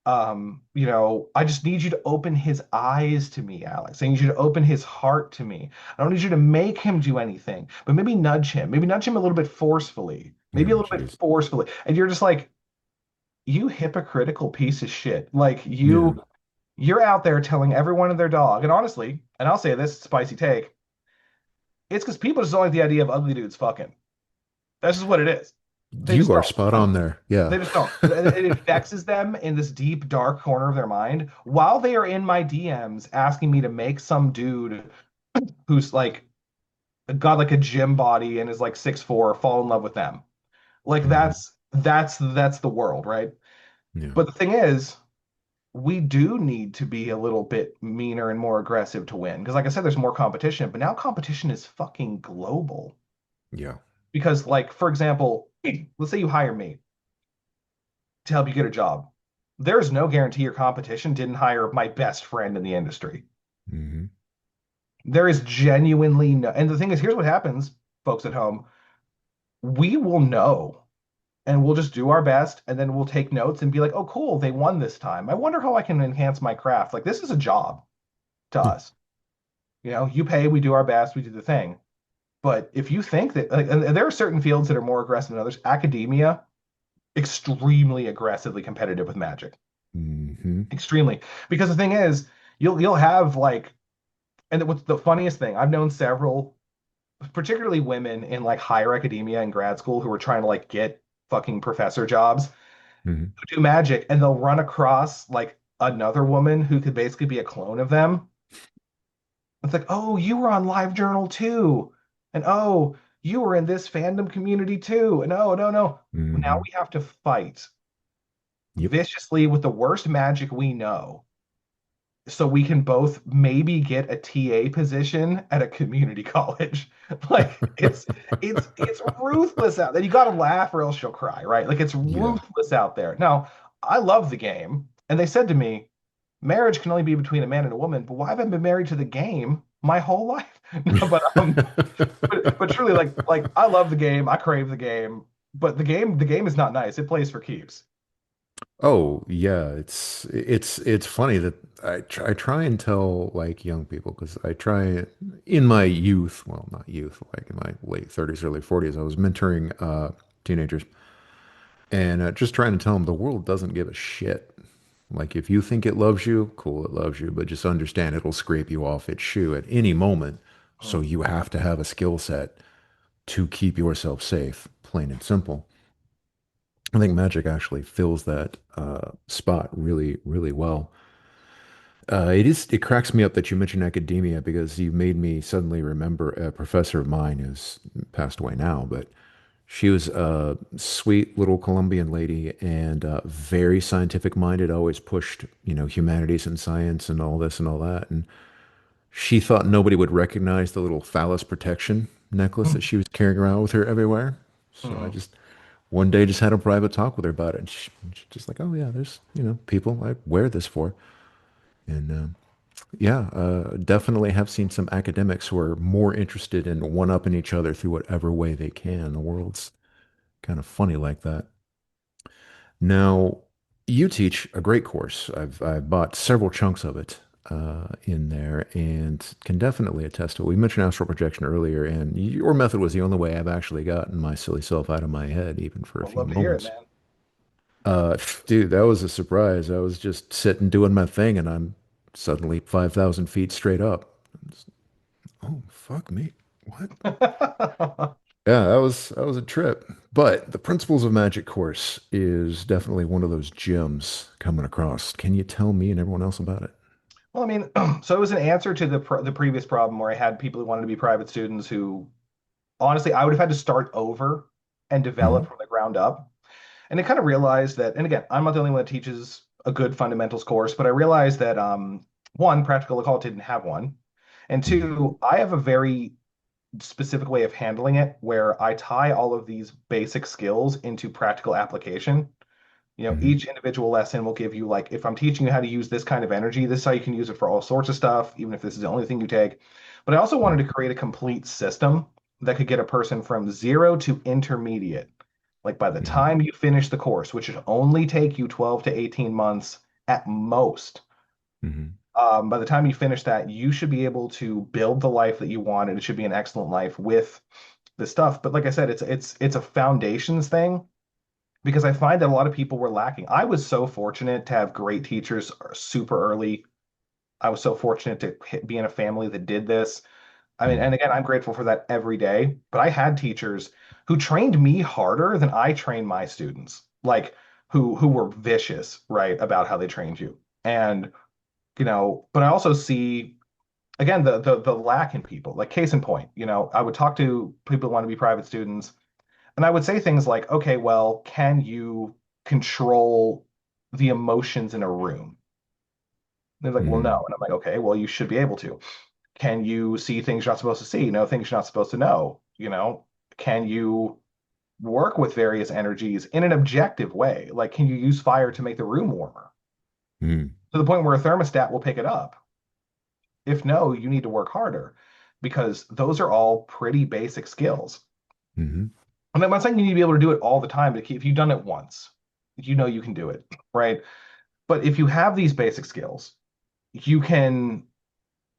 I just need you to open his eyes to me, Alex. I need you to open his heart to me. I don't need you to make him do anything, but maybe nudge him a little bit forcefully, maybe a Oh, little bit jeez. forcefully. And you're just like, you hypocritical piece of shit. Like Yeah. you're out there telling everyone and their dog. And honestly, and I'll say this spicy take, it's because people just don't like the idea of ugly dudes fucking. That's just what it is. They just You are don't. spot on there. Yeah. They just don't. It vexes them in this deep, dark corner of their mind while they are in my DMs asking me to make some dude who's like got like a gym body and is like 6'4" fall in love with them. Like Hmm. that's the world, right? Yeah. But the thing is, we do need to be a little bit meaner and more aggressive to win. Because like I said, there's more competition, but now competition is fucking global. Yeah. Because like, for example, let's say you hire me to help you get a job. There's no guarantee your competition didn't hire my best friend in the industry. Hmm. There is genuinely no, and the thing is, here's what happens, folks at home. We will know and we'll just do our best and then we'll take notes and be like, oh, cool, they won this time. I wonder how I can enhance my craft. Like, this is a job to Yeah. us. You pay, we do our best, we do the thing. But if you think that, like, and there are certain fields that are more aggressive than others, academia, extremely aggressively competitive with magic, Hmm. extremely. Because the thing is, you'll have like, and what's the funniest thing? I've known several, particularly women in like higher academia and grad school who are trying to like get fucking professor jobs Hmm. who do magic, and they'll run across like another woman who could basically be a clone of them. It's like, oh, you were on LiveJournal too. And oh, you were in this fandom community too. And oh, no, no. Now Hmm. we have to fight Yep. viciously with the worst magic we know so we can both maybe get a TA position at a community college. Like it's ruthless out there. You gotta laugh or else you'll cry, right? Like it's Yeah. ruthless out there. Now, I love the game, and they said to me, marriage can only be between a man and a woman, but why have I been married to the game my whole life? No, but truly, like I love the game, I crave the game, but the game is not nice. It plays for keeps. Oh, yeah, it's funny that I try and tell like young people because I try in my youth, well, not youth, like in my late 30s, early 40s, I was mentoring teenagers and just trying to tell them the world doesn't give a shit. Like if you think it loves you, cool, it loves you, but just understand it'll scrape you off its shoe at any moment. So Mm. you have to have a skill set to keep yourself safe, plain and simple. I think magic actually fills that spot really, really well. It cracks me up that you mentioned academia because you made me suddenly remember a professor of mine who's passed away now, but she was a sweet little Colombian lady and very scientific minded, always pushed, humanities and science and all this and all that. And she thought nobody would recognize the little phallus protection necklace that she was carrying around with her everywhere. So I Mhm. just one day just had a private talk with her about it. And she's just like, oh yeah, there's, people I wear this for. And yeah, definitely have seen some academics who are more interested in one-upping each other through whatever way they can. The world's kind of funny like that. Now, you teach a great course. I've bought several chunks of it in there and can definitely attest to it. We mentioned astral projection earlier, and your method was the only way I've actually gotten my silly self out of my head, even for a I'd few love to hear it, moments. man. Dude, that was a surprise. I was just sitting doing my thing, and I'm suddenly 5,000 feet straight up. Oh, fuck me. What? Yeah, that was a trip. But the Principles of Magic course is definitely one of those gems coming across. Can you tell me and everyone else about it? Well, I mean, so it was an answer to the previous problem where I had people who wanted to be private students who honestly I would have had to start over and develop Hmm. from the ground up. And I kind of realized that, and again, I'm not the only one that teaches a good fundamentals course, but I realized that one, practical occult didn't have one. And Hmm. two, I have a very specific way of handling it where I tie all of these basic skills into practical application. Hmm. Each individual lesson will give you like, if I'm teaching you how to use this kind of energy, this is how you can use it for all sorts of stuff, even if this is the only thing you take. But I also wanted to create a complete system that could get a person from zero to intermediate. Like by the Hmm. time you finish the course, which should only take you 12 to 18 months at most, Hmm. by the time you finish that, you should be able to build the life that you want, and it should be an excellent life with this stuff. But like I said, it's a foundations thing because I find that a lot of people were lacking. I was so fortunate to have great teachers super early. I was so fortunate to be in a family that did this. I mean, and Hmm. again, I'm grateful for that every day. But I had teachers who trained me harder than I trained my students, like who were vicious, right, about how they trained you. And but I also see again the lack in people. Like case in point, I would talk to people who want to be private students, and I would say things like, okay, well, can you control the emotions in a room? They're like, well, no. Hmm. And I'm like, okay, well, you should be able to. Can you see things you're not supposed to see? Know things you're not supposed to know? Can you work with various energies in an objective way? Like, can you use fire to make the room warmer Hmm. to the point where a thermostat will pick it up? If no, you need to work harder because those are all pretty basic skills. Hmm. And I'm not saying you need to be able to do it all the time, but if you've done it once, you know you can do it, right? But if you have these basic skills, you can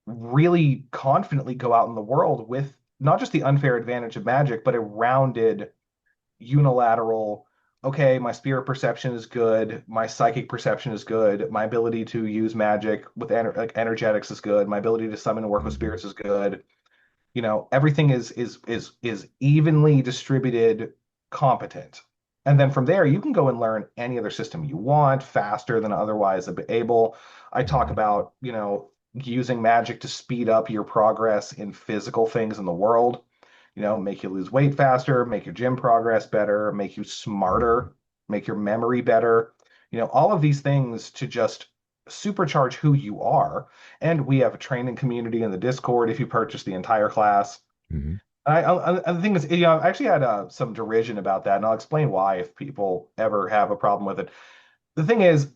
really confidently go out in the world with not just the unfair advantage of magic, but a rounded, unilateral, okay, my spirit perception is good, my psychic perception is good, my ability to use magic with like energetics is good, my ability to summon and work with Hmm. spirits is good. Everything is evenly distributed, competent. And then from there, you can go and learn any other system you want faster than otherwise able. I talk Hmm. about, using magic to speed up your progress in physical things in the world, make you lose weight faster, make your gym progress better, make you Hmm. smarter, make your memory better. All of these things to just supercharge who you are. And we have a training community in the Discord if you purchase the entire class. Hmm. And the thing is, I actually had some derision about that, and I'll explain why if people ever have a problem with it. The thing is,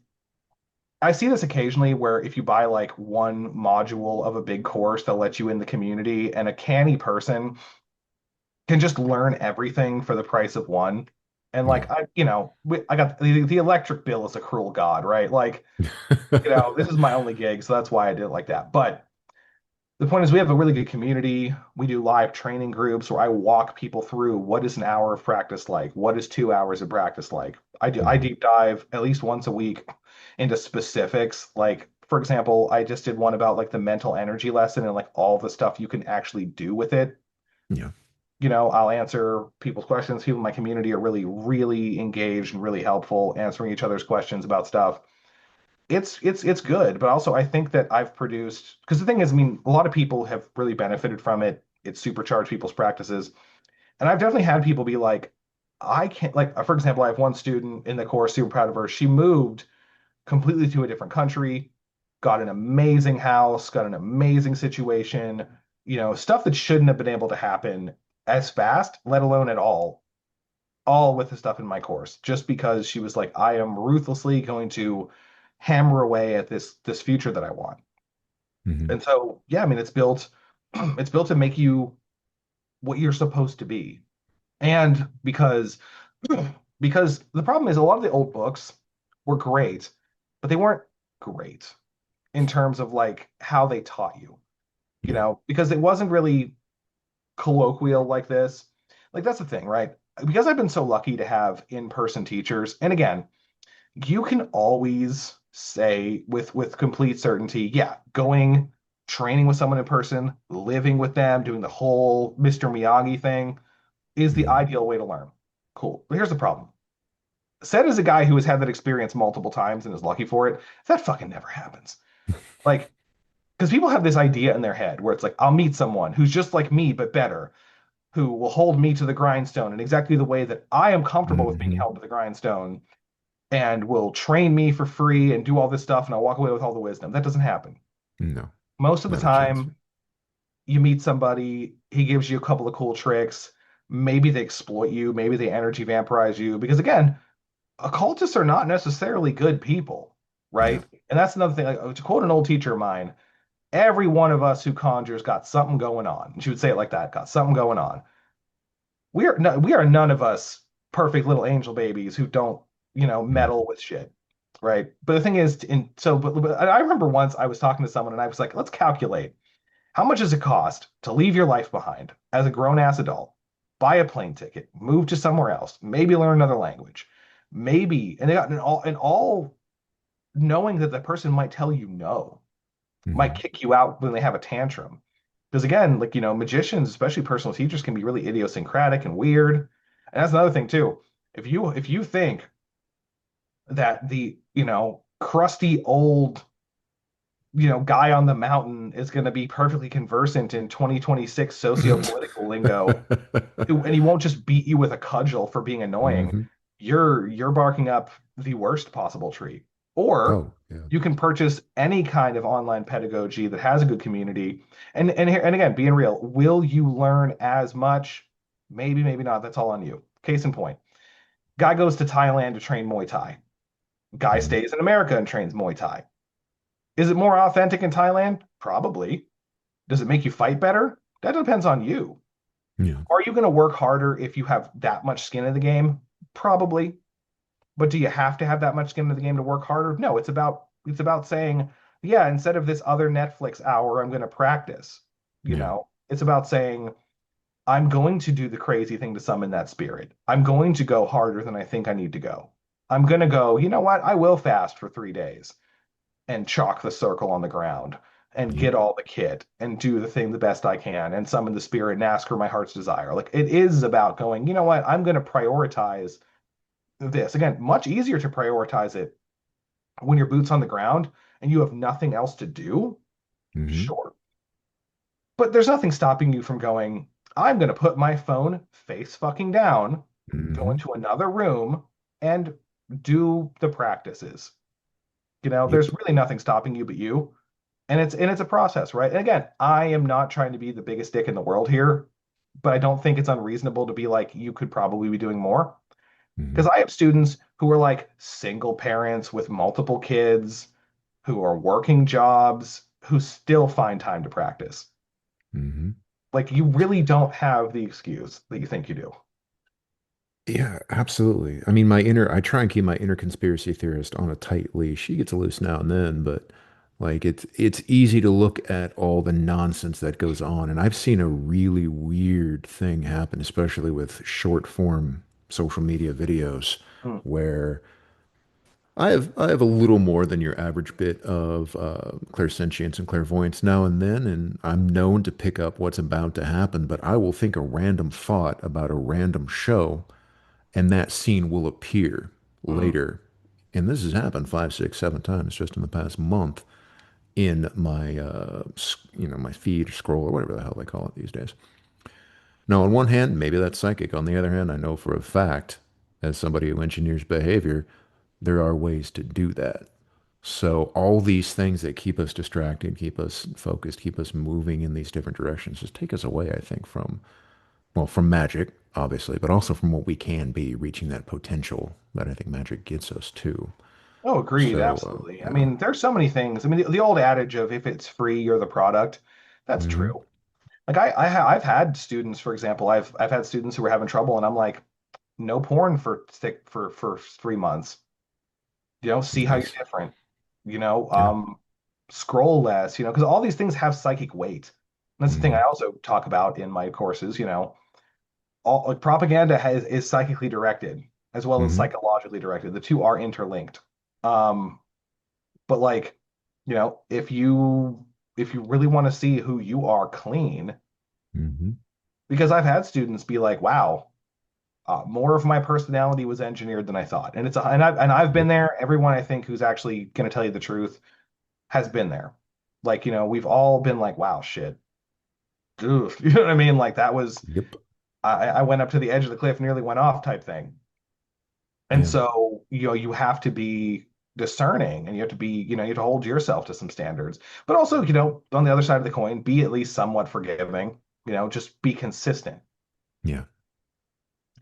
I see this occasionally where if you buy like one module of a big course, they'll let you in the community, and a canny person can just learn everything for the price of one. And Yeah. like I got the electric bill is a cruel god, right? Like, this is my only gig, so that's why I did it like that. But the point is, we have a really good community. We do live training groups where I walk people through what is an hour of practice like, what is 2 hours of practice like. I Hmm. deep dive at least once a week into specifics. Like, for example, I just did one about like the mental energy lesson and like all the stuff you can actually do with it. Yeah. I'll answer people's questions. People in my community are really, really engaged and really helpful answering each other's questions about stuff. It's good, but also I think that I've produced because the thing is, I mean, a lot of people have really benefited from it. It's supercharged people's practices. And I've definitely had people be like, I can't like, for example, I have one student in the course, super proud of her. She moved completely to a different country, got an amazing house, got an amazing situation, stuff that shouldn't have been able to happen as fast, let alone at all with the stuff in my course, just because she was like, I am ruthlessly going to hammer away at this future that I want. Hmm. And so, yeah, I mean, it's built it's built to make you what you're supposed to be. And because the problem is a lot of the old books were great, but they weren't great in terms of like how they taught you, Yeah. because it wasn't really colloquial like this. Like that's the thing, right? Because I've been so lucky to have in-person teachers, and again, you can always say with complete certainty, yeah, going training with someone in person, living with them, doing the whole Mr. Miyagi thing is the Hmm. ideal way to learn. Cool. But here's the problem. Said as a guy who has had that experience multiple times and is lucky for it, that fucking never happens. Like, because people have this idea in their head where it's like, I'll meet someone who's just like me, but better, who will hold me to the grindstone in exactly the way that I am comfortable with being Hmm. held to the grindstone and will train me for free and do all this stuff, and I'll walk away with all the wisdom. That doesn't happen. No, Most of the not a chance. time, you meet somebody, he gives you a couple of cool tricks. Maybe they exploit you, maybe they energy vampirize you. Because again, occultists are not necessarily good people, Yeah. right? And that's another thing. Like, to quote an old teacher of mine, every one of us who conjures got something going on. And she would say it like that, got something going on. We are none of us perfect little angel babies who don't, Mm. meddle with shit, right? But the thing is, but I remember once I was talking to someone and I was like, let's calculate how much does it cost to leave your life behind as a grown ass adult, buy a plane ticket, move to somewhere else, maybe learn another language, maybe, and they got and all knowing that the person might tell you no, might Hmm. kick you out when they have a tantrum. Because again, like, magicians, especially personal teachers, can be really idiosyncratic and weird. And that's another thing too. If you think that the, crusty old, guy on the mountain is going to be perfectly conversant in 2026 socio-political lingo, and he won't just beat you with a cudgel for being annoying, Hmm. you're barking up the worst possible tree. Or Oh, yeah. you can purchase any kind of online pedagogy that has a good community. And again, being real, will you learn as much? Maybe, maybe not. That's all on you. Case in point. Guy goes to Thailand to train Muay Thai. Guy Hmm. stays in America and trains Muay Thai. Is it more authentic in Thailand? Probably. Does it make you fight better? That depends on you. Yeah. Are you going to work harder if you have that much skin in the game? Probably. But do you have to have that much skin in the game to work harder? No, it's about saying, yeah, instead of this other Netflix hour, I'm going to practice. Yeah. It's about saying, I'm going to do the crazy thing to summon that spirit. I'm going to go harder than I think I need to go. I'm going to go, you know what? I will fast for 3 days and chalk the circle on the ground and Yep. get all the kit and do the thing the best I can and summon the spirit and ask for my heart's desire. Like it is about going, you know what? I'm going to prioritize this. Again, much easier to prioritize it when your boots on the ground and you have nothing else to do. Hmm. Sure. But there's nothing stopping you from going, I'm going to put my phone face fucking down, go Hmm. into another room and do the practices. Yep. There's really nothing stopping you but you. And it's a process, right? And again, I am not trying to be the biggest dick in the world here, but I don't think it's unreasonable to be like, you could probably be doing more. Because Hmm. I have students who are like single parents with multiple kids, who are working jobs, who still find time to practice. Hmm. Like you really don't have the excuse that you think you do. Yeah, absolutely. I mean, I try and keep my inner conspiracy theorist on a tight leash. She gets loose now and then, but like it's easy to look at all the nonsense that goes on. And I've seen a really weird thing happen, especially with short form social media videos, Mm. where I have a little more than your average bit of clairsentience and clairvoyance now and then, and I'm known to pick up what's about to happen. But I will think a random thought about a random show and that scene will appear Mm. later. And this has happened 5, 6, 7 times just in the past month in my, my feed or scroll or whatever the hell they call it these days. Now, on one hand, maybe that's psychic. On the other hand, I know for a fact, as somebody who engineers behavior, there are ways to do that. So all these things that keep us distracted, keep us focused, keep us moving in these different directions, just take us away, I think, from magic, obviously, but also from what we can be, reaching that potential that I think magic gets us to. Oh, agreed. So, Absolutely. I yeah. mean, there's so many things. I mean, the old adage of if it's free, you're the product, that's Hmm. true. Like I've had students, for example, I've had students who were having trouble, and I'm like, no porn for 3 months. See how you're Nice. different. Yeah. Scroll less. Because all these things have psychic weight. And that's the thing I Hmm. also talk about in my courses. All like propaganda is psychically directed as well as Hmm. psychologically directed. The two are interlinked. Um, but like, if you really want to see who you are clean, Hmm. because I've had students be like, wow. More of my personality was engineered than I thought, and I've been Yep. there. Everyone I think who's actually going to tell you the truth has been there. Like we've all been like, wow, shit, oof. You know what I mean? Like that was Yep. I went up to the edge of the cliff, nearly went off type thing. And Yeah. so you have to be discerning, and you have to be you have to hold yourself to some standards, but also on the other side of the coin, be at least somewhat forgiving. Just be consistent. Yeah.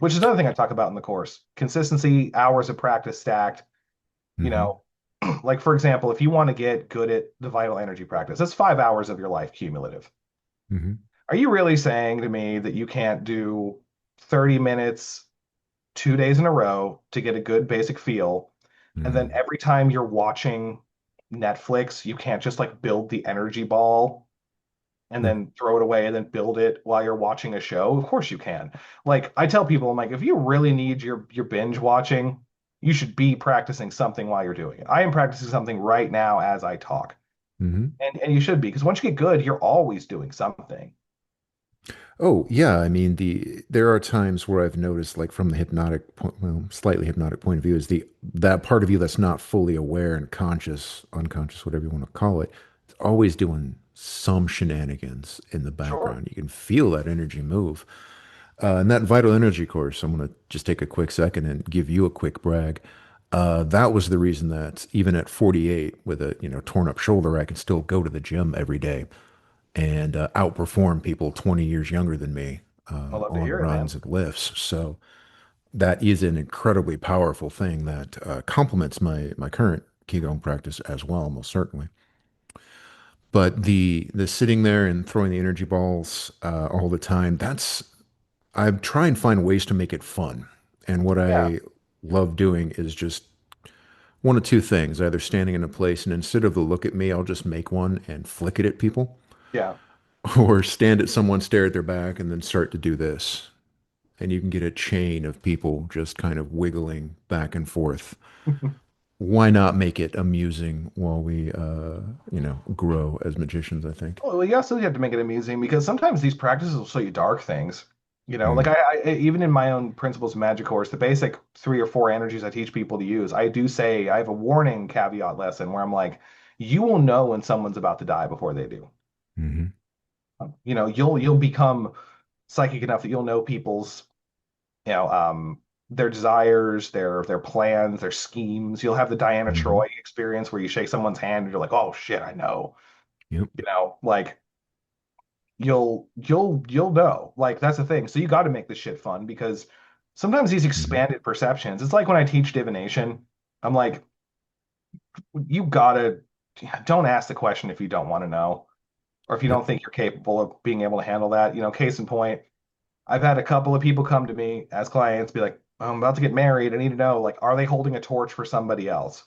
Which is another thing I talk about in the course. Consistency, hours of practice stacked, you Hmm. know, like for example, if you want to get good at the vital energy practice, that's 5 hours of your life cumulative. Hmm. Are you really saying to me that you can't do 30 minutes 2 days in a row to get a good basic feel? And then Hmm. every time you're watching Netflix, you can't just like build the energy ball and Yeah. then throw it away and then build it while you're watching a show? Of course you can. Like I tell people, I'm like, if you really need your binge watching, you should be practicing something while you're doing it. I am practicing something right now as I talk. Hmm. And you should be, because once you get good, you're always doing something. Oh, yeah. I mean, there are times where I've noticed, like from the hypnotic point, well, slightly hypnotic point of view, is the that part of you that's not fully aware and conscious, unconscious, whatever you want to call it, it's always doing some shenanigans in the Sure. background. You can feel that energy move. And that vital energy course, I'm going to just take a quick second and give you a quick brag. That was the reason that even at 48, with a torn up shoulder, I can still go to the gym every day and outperform people 20 years younger than me I love to on hear it, man. runs and lifts. So that is an incredibly powerful thing that complements my current Qigong practice as well, most certainly. But the sitting there and throwing the energy balls all the time, that's I try and find ways to make it fun. And what Yeah, I love doing is just one of two things, either standing in a place and instead of the look at me, I'll just make one and flick it at people, yeah. or stand at someone, stare at their back, and then start to do this. And you can get a chain of people just kind of wiggling back and forth. Why not make it amusing while we, grow as magicians, I think. Well, you also have to make it amusing because sometimes these practices will show you dark things. Like Mm, even in my own principles of magic course, the basic 3 or 4 energies I teach people to use, I do say I have a warning caveat lesson where I'm like, you will know when someone's about to die before they do. hmm You'll become psychic enough that you'll know people's, you know, um, their desires, their plans, their schemes. You'll have the Diana hmm Troy experience where you shake someone's hand and you're like, oh shit, I know. Yep. Like you'll know. Like that's the thing. So you got to make this shit fun because sometimes these hmm expanded perceptions, it's like when I teach divination, I'm like, you gotta don't ask the question if you don't want to know or if you Yep. don't think you're capable of being able to handle that. Case in point, I've had a couple of people come to me as clients, be like, I'm about to get married. I need to know, like, are they holding a torch for somebody else?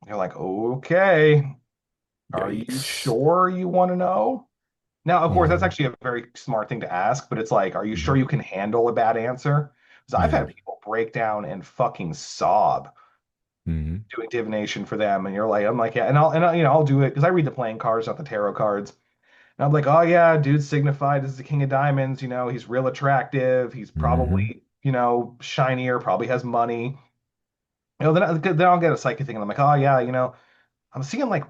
You're like, okay, are you Yikes. sure you want to know? Now, of course, that's hmm actually a very smart thing to ask, but it's like, are you sure hmm you can handle a bad answer? Because I've Yeah. had people break down and fucking sob hmm doing divination for them, and you're like, I'm like, yeah, I'll do it because I read the playing cards, not the tarot cards. And I'm like, oh yeah, dude's signified as the king of diamonds. He's real attractive. He's hmm probably, shinier, probably has money. Then I'll get a psychic thing, and I'm like, oh yeah, I'm seeing like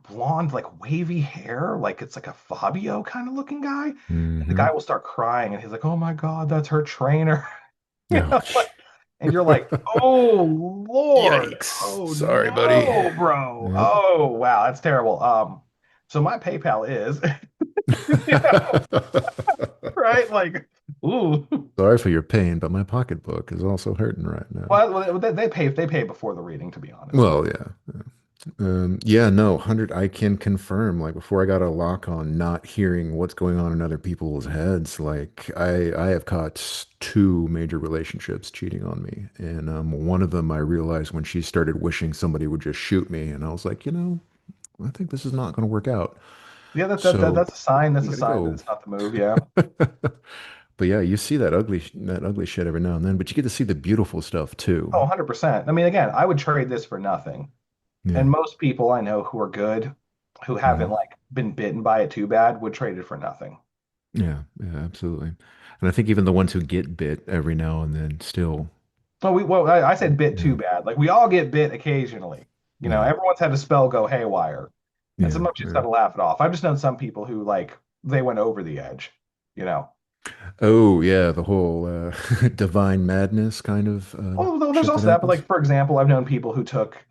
blonde, like wavy hair, like it's like a Fabio kind of looking guy. And the guy hmm will start crying, and he's like, oh my God, that's her trainer. Oh, Like, and you're like, oh Lord, yikes. oh Sorry, buddy. no, bro. Yep. Oh wow, that's terrible. So my PayPal is, right? Like, ooh. Sorry for your pain, but my pocketbook is also hurting right now. Well, they pay before the reading, to be honest. Well, yeah. Yeah, no, 100, I can confirm, like before I got a lock on not hearing what's going on in other people's heads, like I have caught two major relationships cheating on me. And one of them I realized when she started wishing somebody would just shoot me, and I was like, I think this is not going to work out. Yeah, So that's a sign. That's we a gotta sign that go. it's not the move. Yeah. But yeah, you see that ugly shit every now and then, but you get to see the beautiful stuff too. Oh, 100%. I mean, again, I would trade this for nothing. Yeah. And most people I know who are good, who haven't hmm like been bitten by it too bad, would trade it for nothing. Yeah, yeah, absolutely. And I think even the ones who get bit every now and then still, I said bit too yeah, bad. Like we all get bit occasionally. yeah, Everyone's had a spell go haywire. And yeah, sometimes you just yeah. gotta laugh it off. I've just known some people who like they went over the edge, you know. Oh, yeah, the whole divine madness kind of Well, there's shit that also that, but happens. like for example, I've known people who took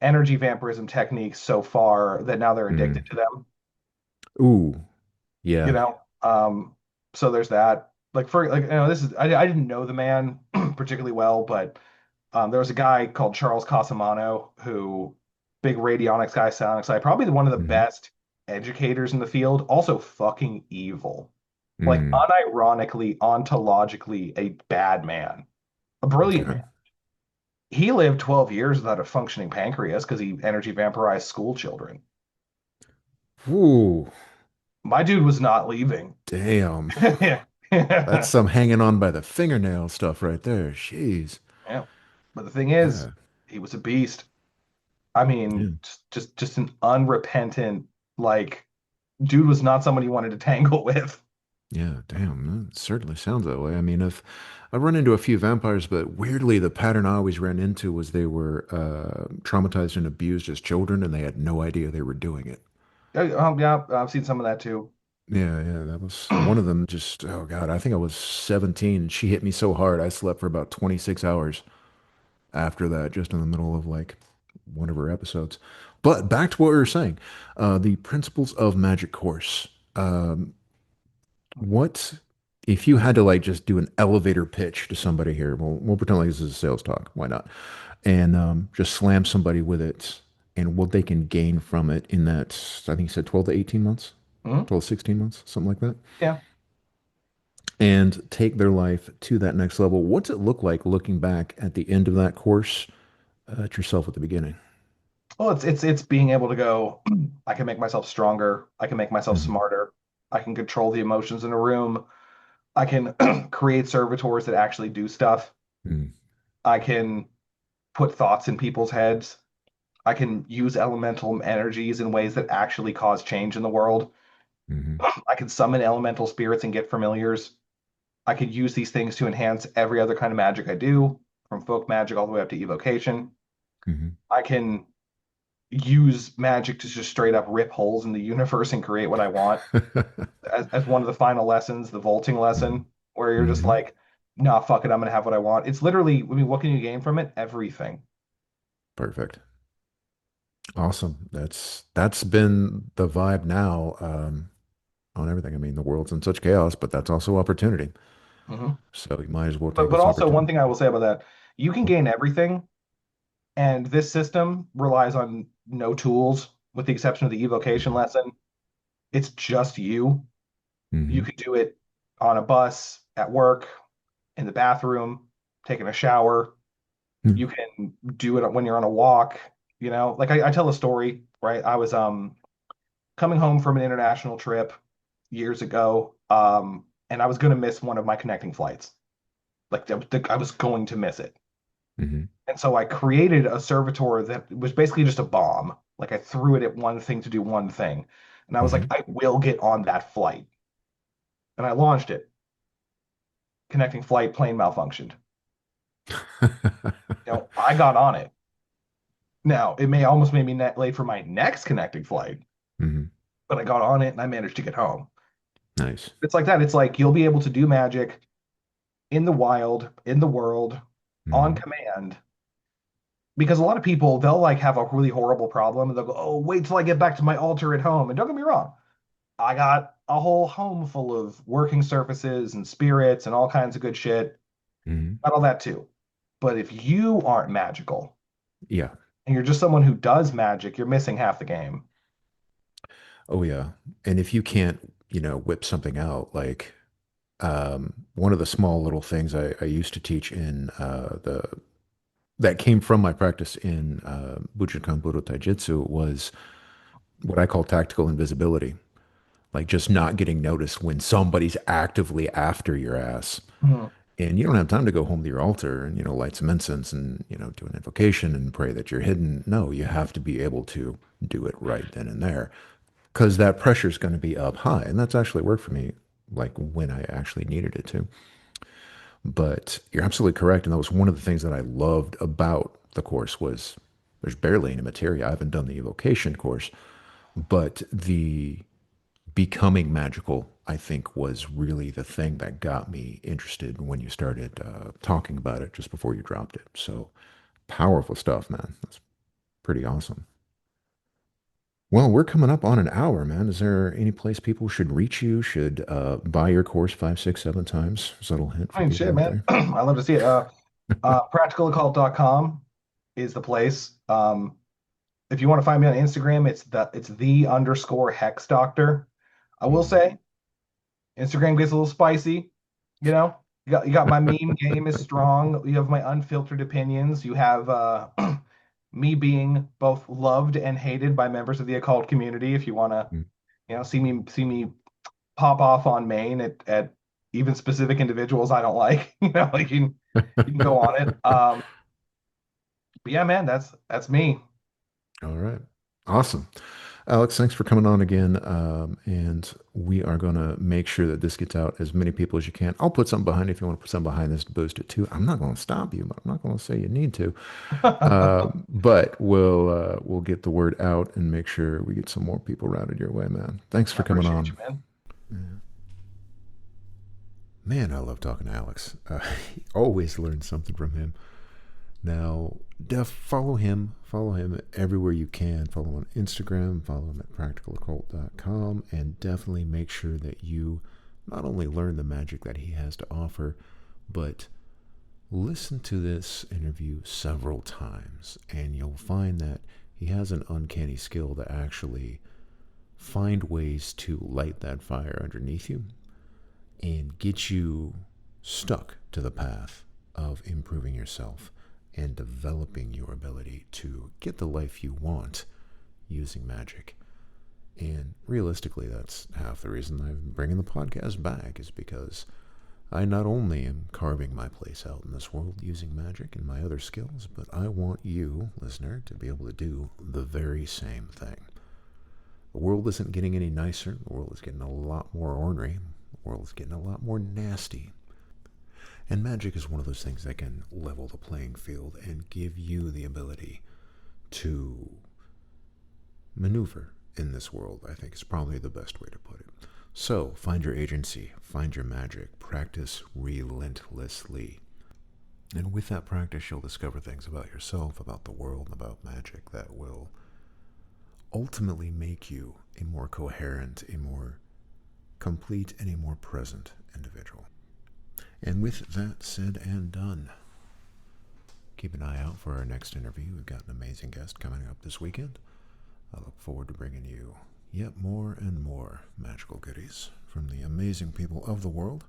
energy vampirism techniques so far that now they're addicted Mm. to them, Ooh, you yeah. know. So there's that. Like for like this is I didn't know the man particularly well, but there was a guy called Charles Casamano who big radionics guy, psionics guy, probably one of the hmm best educators in the field, also fucking evil. Like Mm. unironically, ontologically a bad man. A brilliant man. Okay. He lived 12 years without a functioning pancreas because he energy vampirized school children. Ooh, My dude was not leaving. damn. Yeah. That's some hanging on by the fingernail stuff right there. Jeez. Yeah. But the thing is, Yeah. he was a beast. I Yeah. mean, just an unrepentant, like, dude was not someone you wanted to tangle with. Yeah, damn. That certainly sounds that way. I mean, if I run into a few vampires, but weirdly, the pattern I always ran into was they were traumatized and abused as children, and they had no idea they were doing it. Yeah, I've seen some of that too. Yeah, yeah, that was one of them. Just, oh God, I think I was 17. She hit me so hard, I slept for about 26 hours after that, just in the middle of like one of her episodes. But back to what we were saying, the principles of magic course. Um, What if you had to like just do an elevator pitch to somebody here? We'll pretend like this is a sales talk. Why not? And just slam somebody with it and what they can gain from it in that, I think you said 12 to 18 months, Mhm. 12 to 16 months, something like that, Yeah. and take their life to that next level. What's it look like looking back at the end of that course at yourself at the beginning? Well, it's being able to go, I can make myself stronger. I can make myself Hmm. smarter. I can control the emotions in a room. I can create servitors that actually do stuff. Hmm. I can put thoughts in people's heads. I can use elemental energies in ways that actually cause change in the world. Hmm. I can summon elemental spirits and get familiars. I could use these things to enhance every other kind of magic I do, from folk magic all the way up to evocation. Hmm. I can use magic to just straight up rip holes in the universe and create what I want. As one of the final lessons, the vaulting lesson, where you're just Hmm. like, nah, fuck it, I'm gonna have what I want. It's literally, I mean, what can you gain from it? Everything. Perfect. Awesome. That's been the vibe now on everything. I mean, the world's in such chaos, but that's also opportunity. Hmm. So you might as well But take but this also one opportunity. thing I will say about that, you can gain everything, and this system relies on no tools, with the exception of the evocation Hmm. lesson. It's just you. You Hmm. could do it on a bus, at work, in the bathroom, taking a shower. You can do it when you're on a walk. Like I tell a story, right? I was coming home from an international trip years ago, and I was going to miss one of my connecting flights. Like I was going to miss it. Hmm. And so I created a servitor that was basically just a bomb. Like I threw it at one thing to do one thing. And I was like, Hmm. I will get on that flight. And I launched it. Connecting flight, plane malfunctioned. I got on it. Now, it may almost made me late for my next connecting flight, Hmm. but I got on it and I managed to get home. Nice. It's like that. It's like you'll be able to do magic in the wild, in the world, on Hmm. command. Because a lot of people, they'll like have a really horrible problem and they'll go, oh, wait till I get back to my altar at home. And don't get me wrong, I got a whole home full of working surfaces and spirits and all kinds of good shit. Hmm. Got all that too. But if you aren't magical Yeah. and you're just someone who does magic, you're missing half the game. Oh yeah. And if you can't, whip something out, like one of the small little things I used to teach in the that came from my practice in Bujinkan Budo Taijutsu was what I call tactical invisibility. Like just not getting noticed when somebody's actively after your ass. Mhm. And you don't have time to go home to your altar and, light some incense and, do an invocation and pray that you're hidden. No, you have to be able to do it right then and there because that pressure is going to be up high. And that's actually worked for me, like when I actually needed it to. But you're absolutely correct. And that was one of the things that I loved about the course was there's barely any materia. I haven't done the evocation course, but the becoming magical, I think, was really the thing that got me interested when you started talking about it just before you dropped it. So powerful stuff, man. That's pretty awesome. Well, we're coming up on an hour, man. Is there any place people should reach you, should buy your course 5, 6, 7 times? Subtle hint I for mean, people shit, out man. there. I love to see it. Practicaloccult.com is the place. If you want to find me on Instagram, it's the underscore hex doctor. I will Mhm. say Instagram gets a little spicy. You know, you got my meme game is strong. You have my unfiltered opinions. You have me being both loved and hated by members of the occult community. If you want to, see me pop off on main at even specific individuals I don't like. Like you can go on it. But yeah, man, that's me. All right. Awesome. Alex, thanks for coming on again. And we are going to make sure that this gets out as many people as you can. I'll put something behind it if you want to put something behind this to boost it too. I'm not going to stop you, but I'm not going to say you need to. I But we'll get the word out and make sure we get some more people routed your way, man. Thanks for coming appreciate you, on. man. Man, I love talking to Alex. Always learn something from him. Now, follow him. Follow him everywhere you can. Follow him on Instagram. Follow him at practicaloccult.com. And definitely make sure that you not only learn the magic that he has to offer, but listen to this interview several times. And you'll find that He has an uncanny skill to actually find ways to light that fire underneath you and get you stuck to the path of improving yourself and developing your ability to get the life you want using magic. And realistically, that's half the reason I'm bringing the podcast back, is because I not only am carving my place out in this world using magic and my other skills, but I want you, listener, to be able to do the very same thing. The world isn't getting any nicer. The world is getting a lot more ornery. The world is getting a lot more nasty. And magic is one of those things that can level the playing field and give you the ability to maneuver in this world, I think is probably the best way to put it. So, find your agency, find your magic, practice relentlessly. And with that practice, you'll discover things about yourself, about the world, about magic that will ultimately make you a more coherent, a more complete, and a more present individual. And with that said and done, keep an eye out for our next interview. We've got an amazing guest coming up this weekend. I look forward to bringing you yet more and more magical goodies from the amazing people of the world.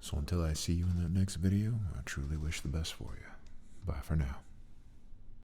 So until I see you in that next video, I truly wish the best for you. Bye for now.